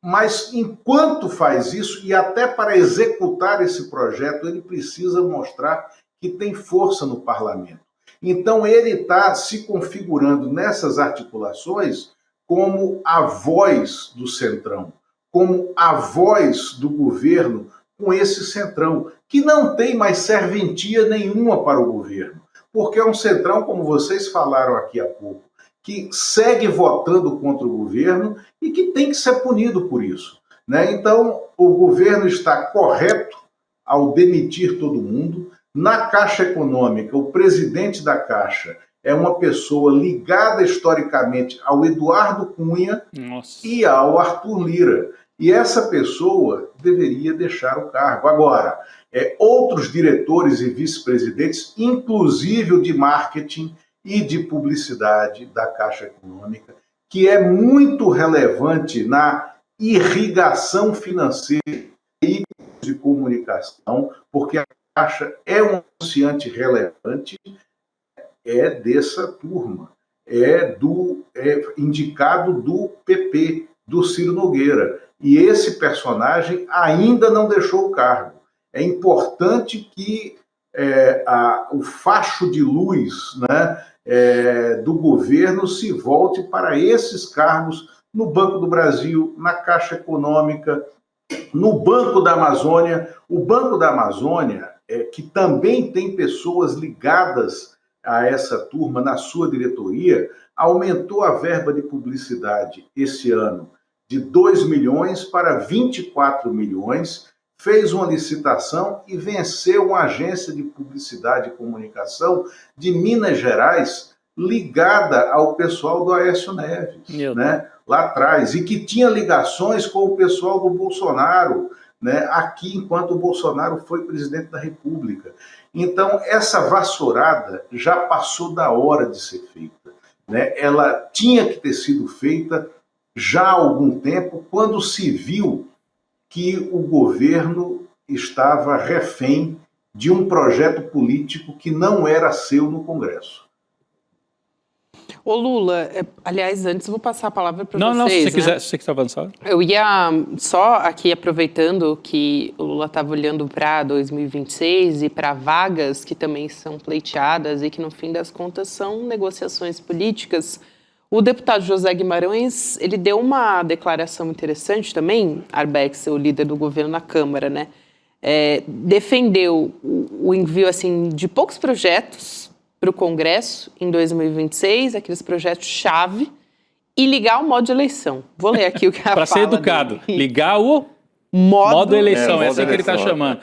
Mas enquanto faz isso, e até para executar esse projeto, ele precisa mostrar que tem força no parlamento. Então ele está se configurando nessas articulações como a voz do Centrão, como a voz do governo com esse Centrão, que não tem mais serventia nenhuma para o governo, porque é um Centrão, como vocês falaram aqui há pouco, que segue votando contra o governo e que tem que ser punido por isso, né? Então, o governo está correto ao demitir todo mundo. Na Caixa Econômica, o presidente da Caixa é uma pessoa ligada historicamente ao Eduardo Cunha e ao Arthur Lira. E essa pessoa deveria deixar o cargo. Agora, outros diretores e vice-presidentes, inclusive o de marketing e de publicidade da Caixa Econômica, que é muito relevante na irrigação financeira e de comunicação, porque a Caixa é um anunciante relevante, dessa turma, é indicado do PP, do Ciro Nogueira. E esse personagem ainda não deixou o cargo. É importante que o facho de luz, né, do governo se volte para esses cargos no Banco do Brasil, na Caixa Econômica no Banco da Amazônia. O Banco da Amazônia, que também tem pessoas ligadas a essa turma na sua diretoria, aumentou a verba de publicidade esse ano de 2 milhões para 24 milhões, fez uma licitação e venceu uma agência de publicidade e comunicação de Minas Gerais ligada ao pessoal do Aécio Neves, né, lá atrás, e que tinha ligações com o pessoal do Bolsonaro, né, aqui enquanto o Bolsonaro foi presidente da República. Então, essa vassourada já passou da hora de ser feita, né? Ela tinha que ter sido feita já há algum tempo, quando se viu que o governo estava refém de um projeto político que não era seu no Congresso. Ô Lula, aliás, antes eu vou passar a palavra para vocês. Não, se você quiser, né? se você quiser avançar. Eu ia só aqui aproveitando que o Lula estava olhando para 2026 e para vagas que também são pleiteadas e que no fim das contas são negociações políticas. O deputado José Guimarães, ele deu uma declaração interessante também, Arbex, o líder do governo na Câmara, né? Defendeu o envio assim, de poucos projetos para o Congresso em 2026, aqueles projetos-chave, e ligar o modo de eleição. Vou ler aqui o que a Para ser educado, dele. Ligar o modo eleição, é assim que ele está chamando.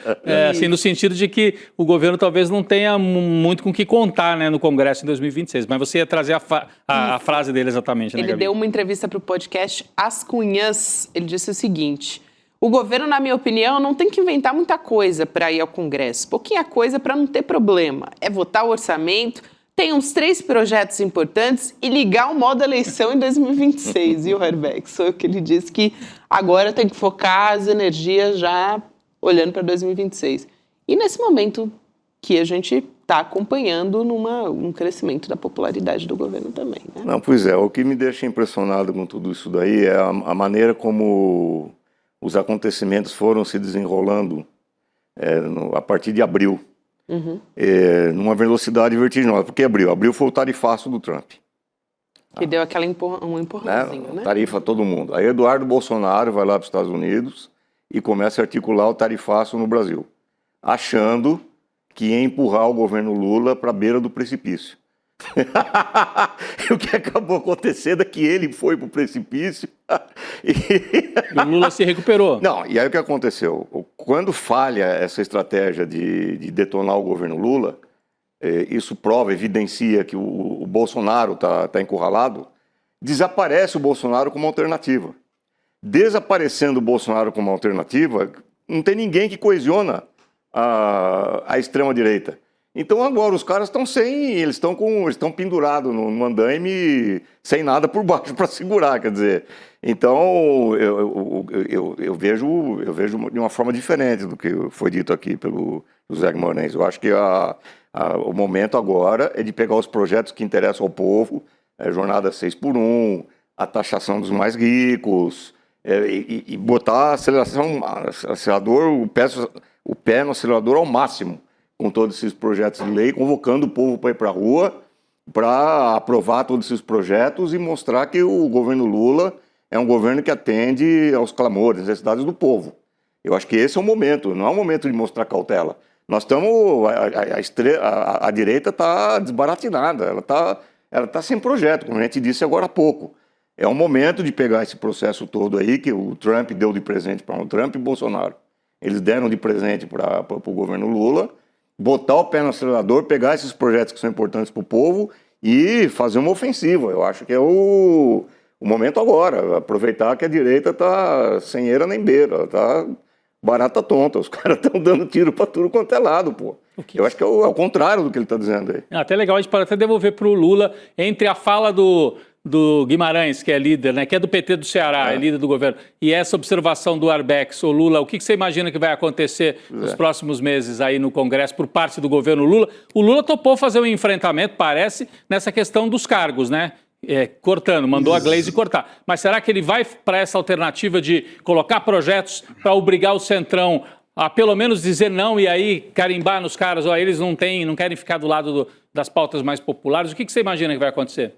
Assim, no sentido de que o governo talvez não tenha muito com o que contar, né, no Congresso em 2026. Mas você ia trazer a frase dele exatamente, né, Ele Gabi? deu uma entrevista para o podcast As Cunhãs. Ele disse o seguinte: o governo, na minha opinião, não tem que inventar muita coisa para ir ao Congresso. Pouquinha coisa para não ter problema. É votar o orçamento, tem uns 3 projetos importantes e ligar o modo eleição em 2026. E o Herbeck, foi o que ele disse, que agora tem que focar as energias já olhando para 2026. E nesse momento que a gente está acompanhando um crescimento da popularidade do governo também, né? Não, pois é, o que me deixa impressionado com tudo isso daí é a maneira como os acontecimentos foram se desenrolando a partir de abril, numa velocidade vertiginosa. Porque abril foi o tarifaço do Trump. Que deu aquela um empurrãozinho, né? Tarifa todo mundo. Aí Eduardo Bolsonaro vai lá para os Estados Unidos e começa a articular o tarifaço no Brasil, achando que ia empurrar o governo Lula para a beira do precipício. E o que acabou acontecendo é que ele foi para o precipício E o Lula se recuperou. Não, e aí o que aconteceu? Quando falha essa estratégia de detonar o governo Lula, isso prova, evidencia que o Bolsonaro está encurralado, desaparece o Bolsonaro como alternativa. Desaparecendo o Bolsonaro como alternativa, não tem ninguém que coesiona a extrema-direita. Então agora os caras estão eles estão pendurados no andaime sem nada por baixo para segurar, quer dizer. Então eu vejo de uma forma diferente do que foi dito aqui pelo José Guimarães. Eu acho que o momento agora é de pegar os projetos que interessam ao povo, jornada 6x1, a taxação dos mais ricos, e botar o pé no acelerador ao máximo, com todos esses projetos de lei, convocando o povo para ir para a rua, para aprovar todos esses projetos e mostrar que o governo Lula é um governo que atende aos clamores, às necessidades do povo. Eu acho que esse é o momento, não é o momento de mostrar cautela. Nós estamos... A direita está desbaratinada, ela tá sem projeto, como a gente disse agora há pouco. É o momento de pegar esse processo todo aí, que o Trump deu de presente para o Trump e Bolsonaro. Eles deram de presente para o governo Lula, botar o pé no acelerador, pegar esses projetos que são importantes para o povo e fazer uma ofensiva. Eu acho que é o momento agora, aproveitar que a direita está sem eira nem beira, está barata tonta, os caras estão dando tiro para tudo quanto é lado, pô. Eu acho que é o contrário do que ele está dizendo aí. Até legal, a gente pode até devolver para o Lula, entre a fala do Guimarães, que é líder, né, que é do PT do Ceará, é líder do governo, e essa observação do Arbex, o Lula, o que você imagina que vai acontecer nos próximos meses aí no Congresso por parte do governo Lula? O Lula topou fazer um enfrentamento, parece, nessa questão dos cargos, né? Cortando, mandou a Gleisi cortar. Mas será que ele vai para essa alternativa de colocar projetos para obrigar o Centrão a pelo menos dizer não e aí carimbar nos caras, eles não querem ficar do lado das pautas mais populares? O que você imagina que vai acontecer?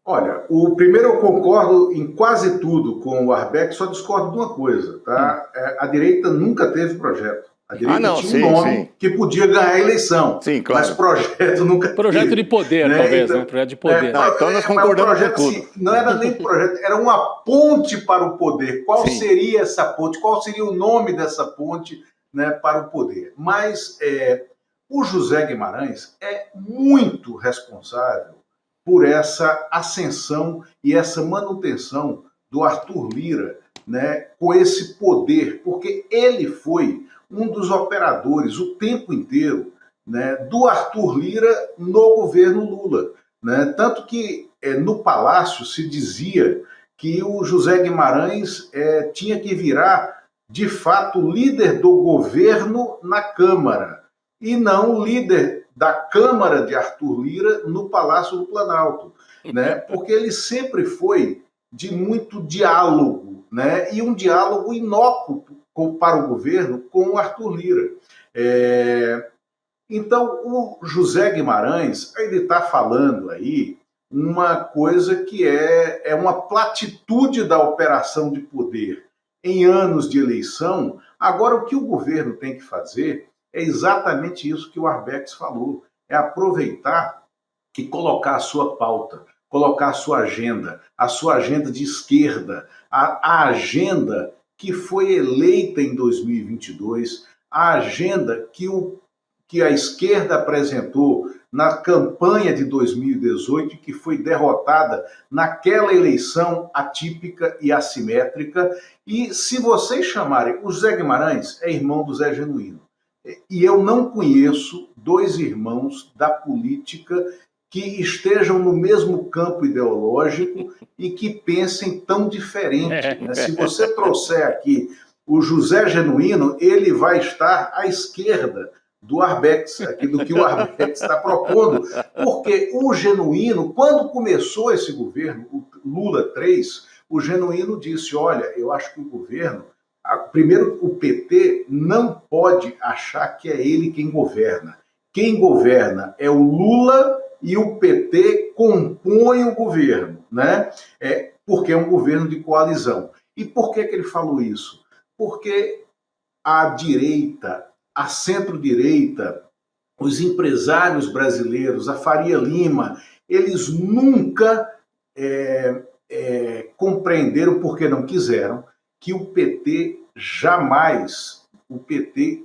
Olha, primeiro eu concordo em quase tudo com o Arbeck, só discordo de uma coisa, tá? A direita nunca teve projeto. A direita tinha um nome que podia ganhar a eleição, sim, claro. Mas projeto nunca teve. Projeto de poder, né? Talvez, então, né? Projeto de poder. Então nós concordamos com tudo. Assim, não era nem projeto, era uma ponte para o poder. Qual seria essa ponte? Qual seria o nome dessa ponte, né, para o poder? Mas o José Guimarães é muito responsável por essa ascensão e essa manutenção do Arthur Lira, né, com esse poder, porque ele foi um dos operadores o tempo inteiro, né, do Arthur Lira no governo Lula, né? Tanto que no Palácio se dizia que o José Guimarães tinha que virar, de fato, líder do governo na Câmara, e não líder da Câmara de Arthur Lira no Palácio do Planalto, né? Porque ele sempre foi de muito diálogo, né? E um diálogo inócuo para o governo com o Arthur Lira. Então, o José Guimarães, ele está falando aí uma coisa que é uma platitude da operação de poder em anos de eleição. Agora, o que o governo tem que fazer é exatamente isso que o Arbex falou, é aproveitar e colocar a sua pauta, colocar a sua agenda de esquerda, a agenda que foi eleita em 2022, a agenda que a esquerda apresentou na campanha de 2018, que foi derrotada naquela eleição atípica e assimétrica. E se vocês chamarem, o Zé Guimarães é irmão do Zé Genuíno. E eu não conheço dois irmãos da política que estejam no mesmo campo ideológico e que pensem tão diferente, né? Se você trouxer aqui o José Genuíno, ele vai estar à esquerda do Arbex, aqui, do que o Arbex está propondo, porque o Genuíno, quando começou esse governo, o Lula 3, o Genuíno disse, olha, eu acho que o governo, primeiro, o PT não pode achar que é ele quem governa. Quem governa é o Lula e o PT compõem o governo, né? Porque é um governo de coalizão. E por que ele falou isso? Porque a direita, a centro-direita, os empresários brasileiros, a Faria Lima, eles nunca compreenderam, porque não quiseram, que o PT jamais,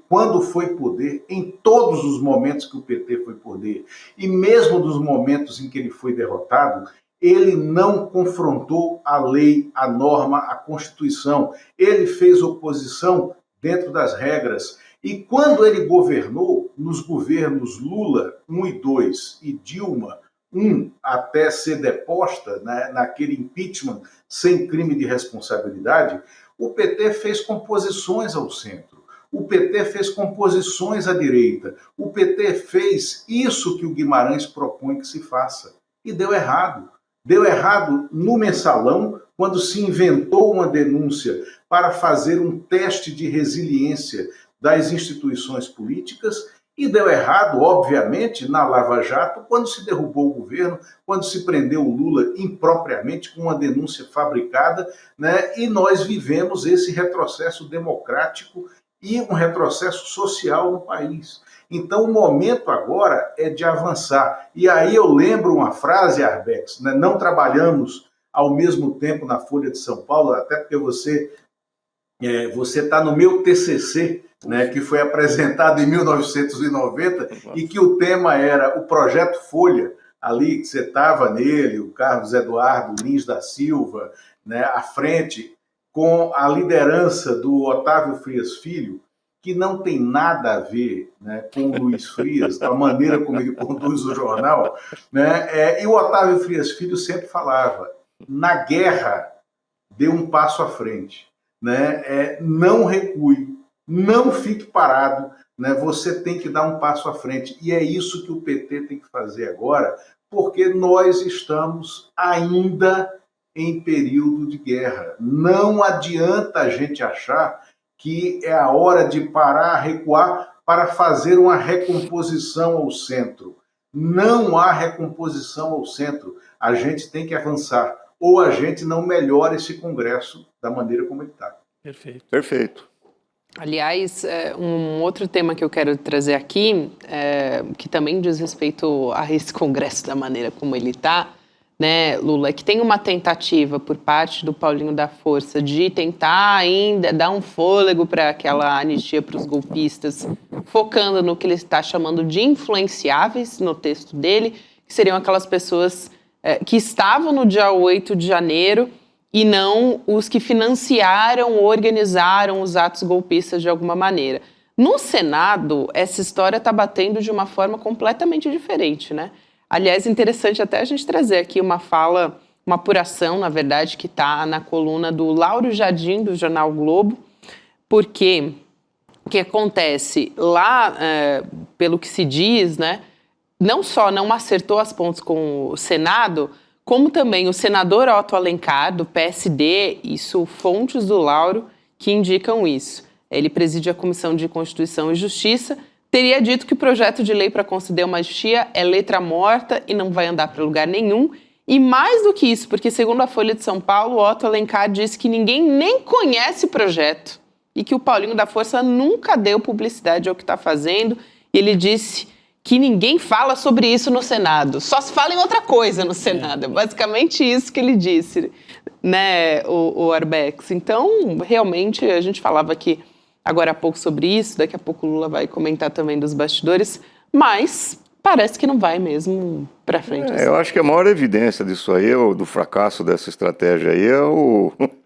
quando foi poder, em todos os momentos que o PT foi poder, e mesmo dos momentos em que ele foi derrotado, ele não confrontou a lei, a norma, a Constituição. Ele fez oposição dentro das regras. E quando ele governou, nos governos Lula 1 e 2 e Dilma 1, até ser deposta, né, naquele impeachment sem crime de responsabilidade, o PT fez composições ao centro. O PT fez composições à direita. O PT fez isso que o Guimarães propõe que se faça. E deu errado. Deu errado no Mensalão, quando se inventou uma denúncia para fazer um teste de resiliência das instituições políticas, e deu errado, obviamente, na Lava Jato, quando se derrubou o governo, quando se prendeu o Lula impropriamente com uma denúncia fabricada, né? E nós vivemos esse retrocesso democrático e um retrocesso social no país. Então, o momento agora é de avançar. E aí eu lembro uma frase, Arbex, né? Não trabalhamos ao mesmo tempo na Folha de São Paulo, até porque você está no meu TCC, né, que foi apresentado em 1990 e que o tema era o Projeto Folha, ali que você estava nele, o Carlos Eduardo Lins da Silva, né, à frente, com a liderança do Otávio Frias Filho, que não tem nada a ver, né, com o Luiz Frias, a maneira como ele conduz o jornal, né, e o Otávio Frias Filho sempre falava, na guerra, dê um passo à frente, né, não recue, não fique parado, né, você tem que dar um passo à frente, e é isso que o PT tem que fazer agora, porque nós estamos ainda em período de guerra. Não adianta a gente achar que é a hora de parar, recuar, para fazer uma recomposição ao centro. Não há recomposição ao centro. a gente tem que avançar, ou a gente não melhora esse Congresso da maneira como ele está. Perfeito. Perfeito. Aliás, um outro tema que eu quero trazer aqui, que também diz respeito a esse Congresso da maneira como ele está, né, Lula, é que tem uma tentativa por parte do Paulinho da Força de tentar ainda dar um fôlego para aquela anistia para os golpistas, focando no que ele está chamando de influenciáveis no texto dele, que seriam aquelas pessoas que estavam no dia 8 de janeiro e não os que financiaram ou organizaram os atos golpistas de alguma maneira. No Senado, essa história está batendo de uma forma completamente diferente, né? Aliás, interessante até a gente trazer aqui uma fala, uma apuração, na verdade, que está na coluna do Lauro Jardim, do Jornal Globo, porque o que acontece lá, pelo que se diz, né, não só não acertou as pontas com o Senado, como também o senador Otto Alencar, do PSD, isso fontes do Lauro que indicam isso. Ele preside a Comissão de Constituição e Justiça, teria dito que o projeto de lei para conceder uma anistia é letra morta e não vai andar para lugar nenhum. E mais do que isso, porque segundo a Folha de São Paulo, Otto Alencar disse que ninguém nem conhece o projeto e que o Paulinho da Força nunca deu publicidade ao que está fazendo. E ele disse que ninguém fala sobre isso no Senado, só se fala em outra coisa no Senado. É basicamente isso que ele disse, né, o Arbex. Então, realmente, a gente falava aqui agora há pouco sobre isso, daqui a pouco o Lula vai comentar também dos bastidores, mas parece que não vai mesmo para frente. Assim. Eu acho que a maior evidência disso aí, do fracasso dessa estratégia aí, é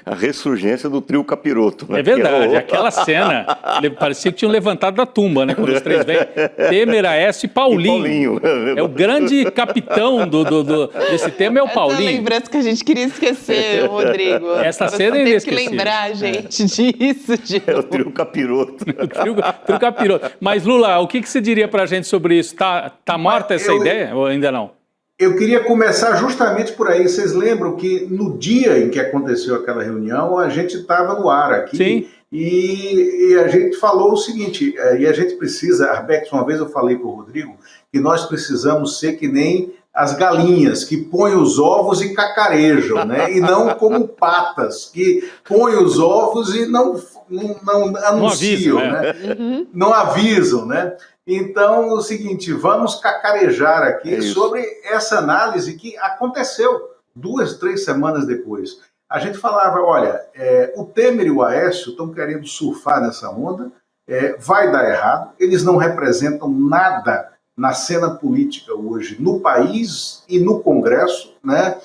a ressurgência do trio capiroto. Né? É verdade, aquela cena, parecia que tinham levantado da tumba, né? Quando os três vêm, Temer, Aécio e Paulinho. É o grande capitão desse tema, é o Paulinho. Essa lembrança que a gente queria esquecer, Rodrigo. Essa cena é inesquecível. Tem que lembrar a gente disso. É o trio capiroto. O trio capiroto. Mas, Lula, o que você diria pra gente sobre isso? Tá morta essa ideia ou ainda não? Eu queria começar justamente por aí. Vocês lembram que no dia em que aconteceu aquela reunião, a gente estava no ar aqui. Sim. E a gente falou o seguinte, e a gente precisa, Arbex, uma vez eu falei para o Rodrigo, que nós precisamos ser que nem as galinhas, que põem os ovos e cacarejam, né? E não como patas, que põem os ovos e não anunciam, né? Não avisam, né? Então, é o seguinte, vamos cacarejar aqui sobre essa análise que aconteceu 2, 3 semanas depois. A gente falava, olha, o Temer e o Aécio estão querendo surfar nessa onda, vai dar errado, eles não representam nada na cena política hoje, no país e no Congresso, né?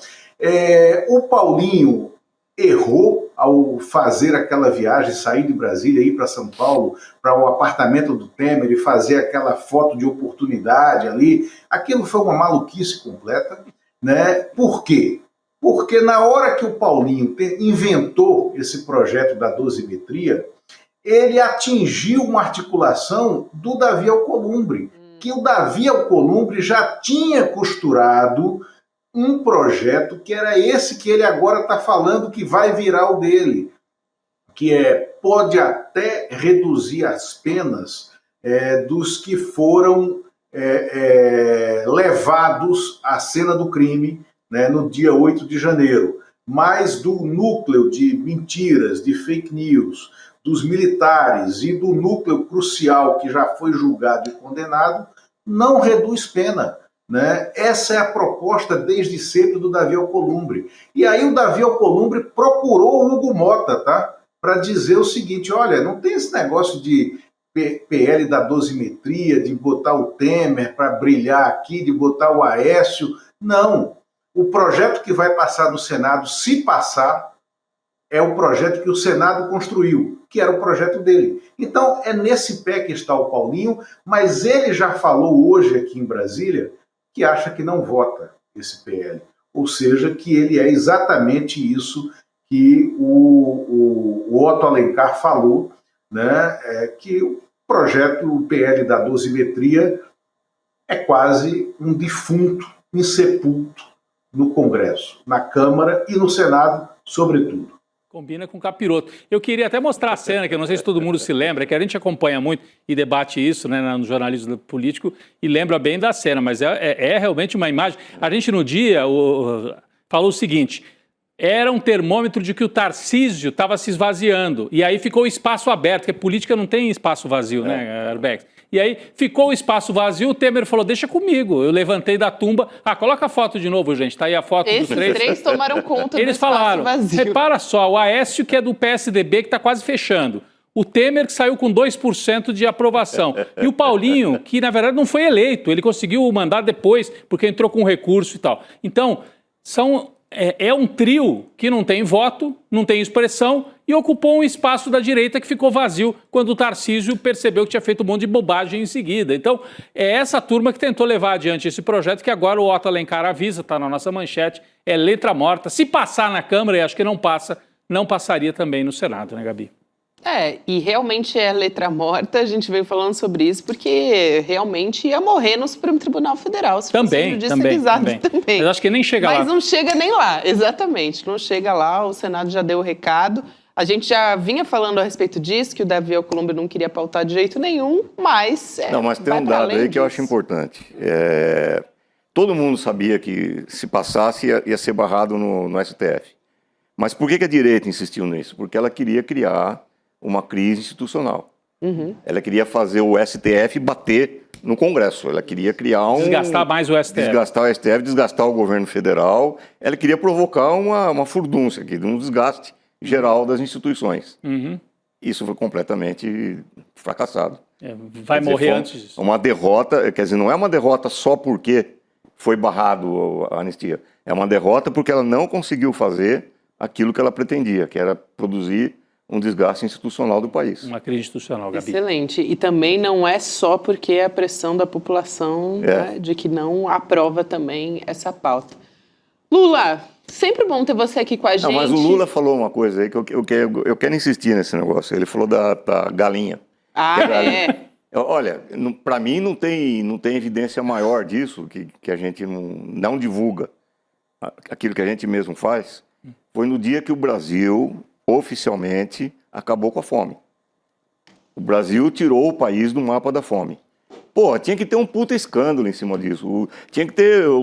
O Paulinho errou ao fazer aquela viagem, sair de Brasília e ir para São Paulo, para o apartamento do Temer e fazer aquela foto de oportunidade ali. Aquilo foi uma maluquice completa, né? Por quê? Porque na hora que o Paulinho inventou esse projeto da dosimetria, ele atingiu uma articulação do Davi Alcolumbre, que o Davi Alcolumbre já tinha costurado um projeto que era esse que ele agora está falando que vai virar o dele, que pode até reduzir as penas dos que foram levados à cena do crime, né, no dia 8 de janeiro, mas do núcleo de mentiras, de fake news, dos militares e do núcleo crucial que já foi julgado e condenado, não reduz pena. Né? Essa é a proposta desde sempre do Davi Alcolumbre. E aí o Davi Alcolumbre procurou o Hugo Mota, tá? Para dizer o seguinte, olha, não tem esse negócio de PL da dosimetria, de botar o Temer para brilhar aqui, de botar o Aécio. Não. O projeto que vai passar no Senado, se passar, é o projeto que o Senado construiu, que era o projeto dele. Então, é nesse pé que está o Paulinho, mas ele já falou hoje aqui em Brasília que acha que não vota esse PL. Ou seja, que ele é exatamente isso que o Otto Alencar falou, né, que o projeto, o PL da dosimetria, é quase um defunto, insepulto no Congresso, na Câmara e no Senado, sobretudo. Combina com capiroto. Eu queria até mostrar a cena, que eu não sei se todo mundo se lembra, que a gente acompanha muito e debate isso, né, no jornalismo político e lembra bem da cena, mas é realmente uma imagem. A gente no dia falou o seguinte, era um termômetro de que o Tarcísio estava se esvaziando e aí ficou o espaço aberto, porque política não tem espaço vazio, né, Arbex? E aí ficou o espaço vazio, o Temer falou, deixa comigo. Eu levantei da tumba. Coloca a foto de novo, gente. Tá aí a foto dos três. Esses três tomaram conta Eles do espaço falaram, vazio. repara só, o Aécio, que é do PSDB, que está quase fechando. O Temer, que saiu com 2% de aprovação. E o Paulinho, que na verdade não foi eleito. Ele conseguiu o mandato depois, porque entrou com recurso e tal. Então, é um trio que não tem voto, não tem expressão e ocupou um espaço da direita que ficou vazio quando o Tarcísio percebeu que tinha feito um monte de bobagem em seguida. Então, é essa turma que tentou levar adiante esse projeto que agora o Otto Alencar avisa, está na nossa manchete, é letra morta. Se passar na Câmara, e acho que não passa, não passaria também no Senado, né, Gabi? E realmente é letra morta, a gente veio falando sobre isso, porque realmente ia morrer no Supremo Tribunal Federal, se fosse judicializado também. Mas acho que nem chega lá. Mas não chega nem lá, exatamente, não chega lá, o Senado já deu o recado. A gente já vinha falando a respeito disso, que o Davi Alcolumbre não queria pautar de jeito nenhum, mas... mas tem um dado aí que eu acho importante. Todo mundo sabia que se passasse ia ser barrado no STF. Mas por que a direita insistiu nisso? Porque ela queria criar uma crise institucional. Ela queria fazer o STF bater no Congresso. Ela queria criar desgastar mais o STF. Desgastar o STF, desgastar o governo federal. Ela queria provocar uma furdúncia aqui, um desgaste geral das instituições. Isso foi completamente fracassado. Vai morrer antes disso. Uma derrota, quer dizer, não é uma derrota só porque foi barrado a anistia. É uma derrota porque ela não conseguiu fazer aquilo que ela pretendia, que era produzir um desgaste institucional do país. Uma crise institucional, Gabi. Excelente. E também não é só porque é a pressão da população né, de que não aprova também essa pauta. Lula, sempre bom ter você aqui com a gente. Mas o Lula falou uma coisa aí que eu quero insistir nesse negócio. Ele falou da galinha. Olha, para mim não tem evidência maior disso, que a gente não divulga aquilo que a gente mesmo faz. Foi no dia que o Brasil oficialmente acabou com a fome. O Brasil tirou o país do mapa da fome. Tinha que ter um puta escândalo em cima disso. O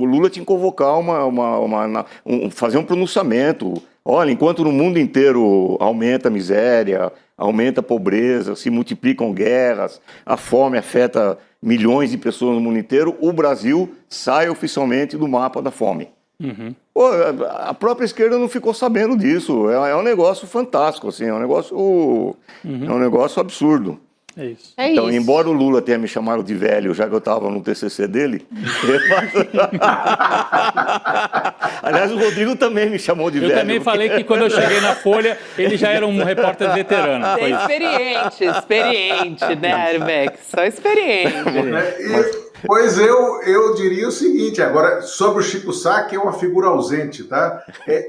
Lula tinha que convocar fazer um pronunciamento. Olha, enquanto no mundo inteiro aumenta a miséria, aumenta a pobreza, se multiplicam guerras, a fome afeta milhões de pessoas no mundo inteiro, o Brasil sai oficialmente do mapa da fome. A própria esquerda não ficou sabendo disso. É um negócio fantástico, assim, é um negócio absurdo. É isso. Então, embora o Lula tenha me chamado de velho, já que eu estava no TCC dele... Aliás, o Rodrigo também me chamou de velho. Eu também falei que quando eu cheguei na Folha, ele já era um repórter veterano. Experiente, né, Arbex? Só experiente. Pois eu diria o seguinte, agora, sobre o Chico Sá, que é uma figura ausente, tá?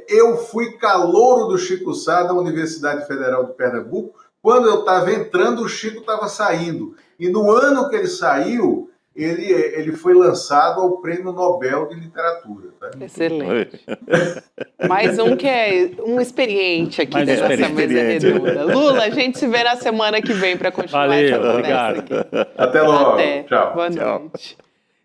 Eu fui calouro do Chico Sá da Universidade Federal de Pernambuco. Quando eu estava entrando, o Chico estava saindo. E no ano que ele saiu, ele foi lançado ao Prêmio Nobel de Literatura. Tá? Excelente. Mais um que é um experiente aqui dessa mesa redonda. Lula, a gente se vê na semana que vem para continuar essa conversa aqui. Até logo. Tchau. Boa noite.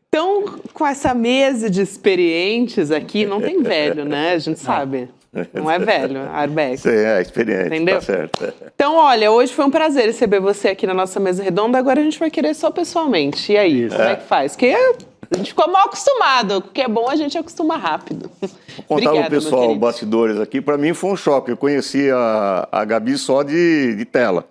Então, com essa mesa de experientes aqui, não tem velho, né? A gente sabe. Não é velho, Arbex. Sim, é experiente, entendeu? Tá certo. Então, olha, hoje foi um prazer receber você aqui na nossa mesa redonda, agora a gente vai querer só pessoalmente. E aí, como é que faz? Porque a gente ficou mal acostumado, o que é bom a gente acostuma rápido. Vou contar pro pessoal, bastidores aqui, para mim foi um choque, eu conheci a Gabi só de tela.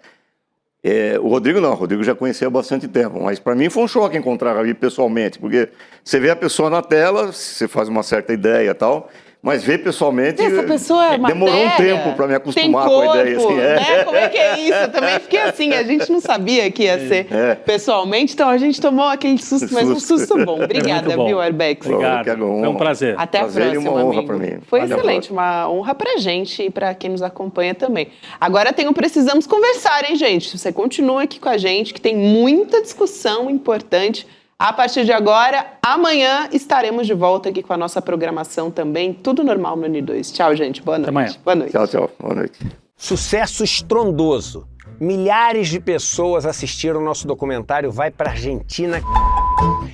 O Rodrigo não, o Rodrigo já conhecia há bastante tempo, mas para mim foi um choque encontrar a Gabi pessoalmente, porque você vê a pessoa na tela, você faz uma certa ideia e tal... Mas ver pessoalmente, essa pessoa demorou um tempo para me acostumar corpo, com a ideia. Assim, né? Como é que é isso? Eu também fiquei assim, a gente não sabia que ia ser pessoalmente, então a gente tomou aquele susto, mas um susto bom. Obrigada, viu, Arbex? Obrigado, foi um prazer. Até a próxima, e uma honra para mim. Foi excelente, uma honra pra gente e para quem nos acompanha também. Agora tem o Precisamos Conversar, hein, gente? Você continua aqui com a gente, que tem muita discussão importante A partir de agora, amanhã estaremos de volta aqui com a nossa programação também. Tudo normal no N2. Tchau, gente. Boa noite. Até amanhã. Boa noite. Tchau, tchau. Boa noite. Sucesso estrondoso. Milhares de pessoas assistiram o nosso documentário Vai Pra Argentina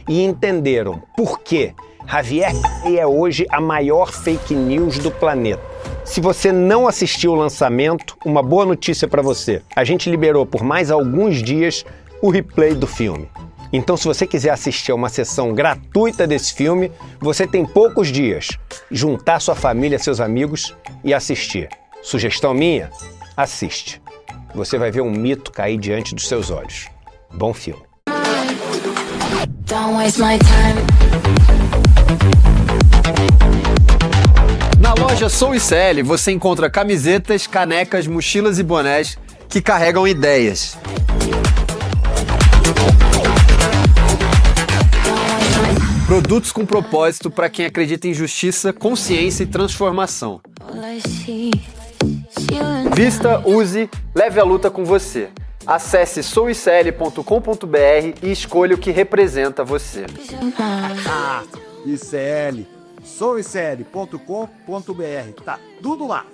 e entenderam por que Javier é hoje a maior fake news do planeta. Se você não assistiu o lançamento, uma boa notícia para você. A gente liberou por mais alguns dias o replay do filme. Então, se você quiser assistir a uma sessão gratuita desse filme, você tem poucos dias. Juntar sua família, seus amigos e assistir. Sugestão minha? Assiste. Você vai ver um mito cair diante dos seus olhos. Bom filme. Don't waste my time. Na loja Sou e CL você encontra camisetas, canecas, mochilas e bonés que carregam ideias. Produtos com propósito para quem acredita em justiça, consciência e transformação. Vista, use, leve a luta com você. Acesse souicl.com.br e escolha o que representa você. ICL, souicl.com.br, tá tudo lá.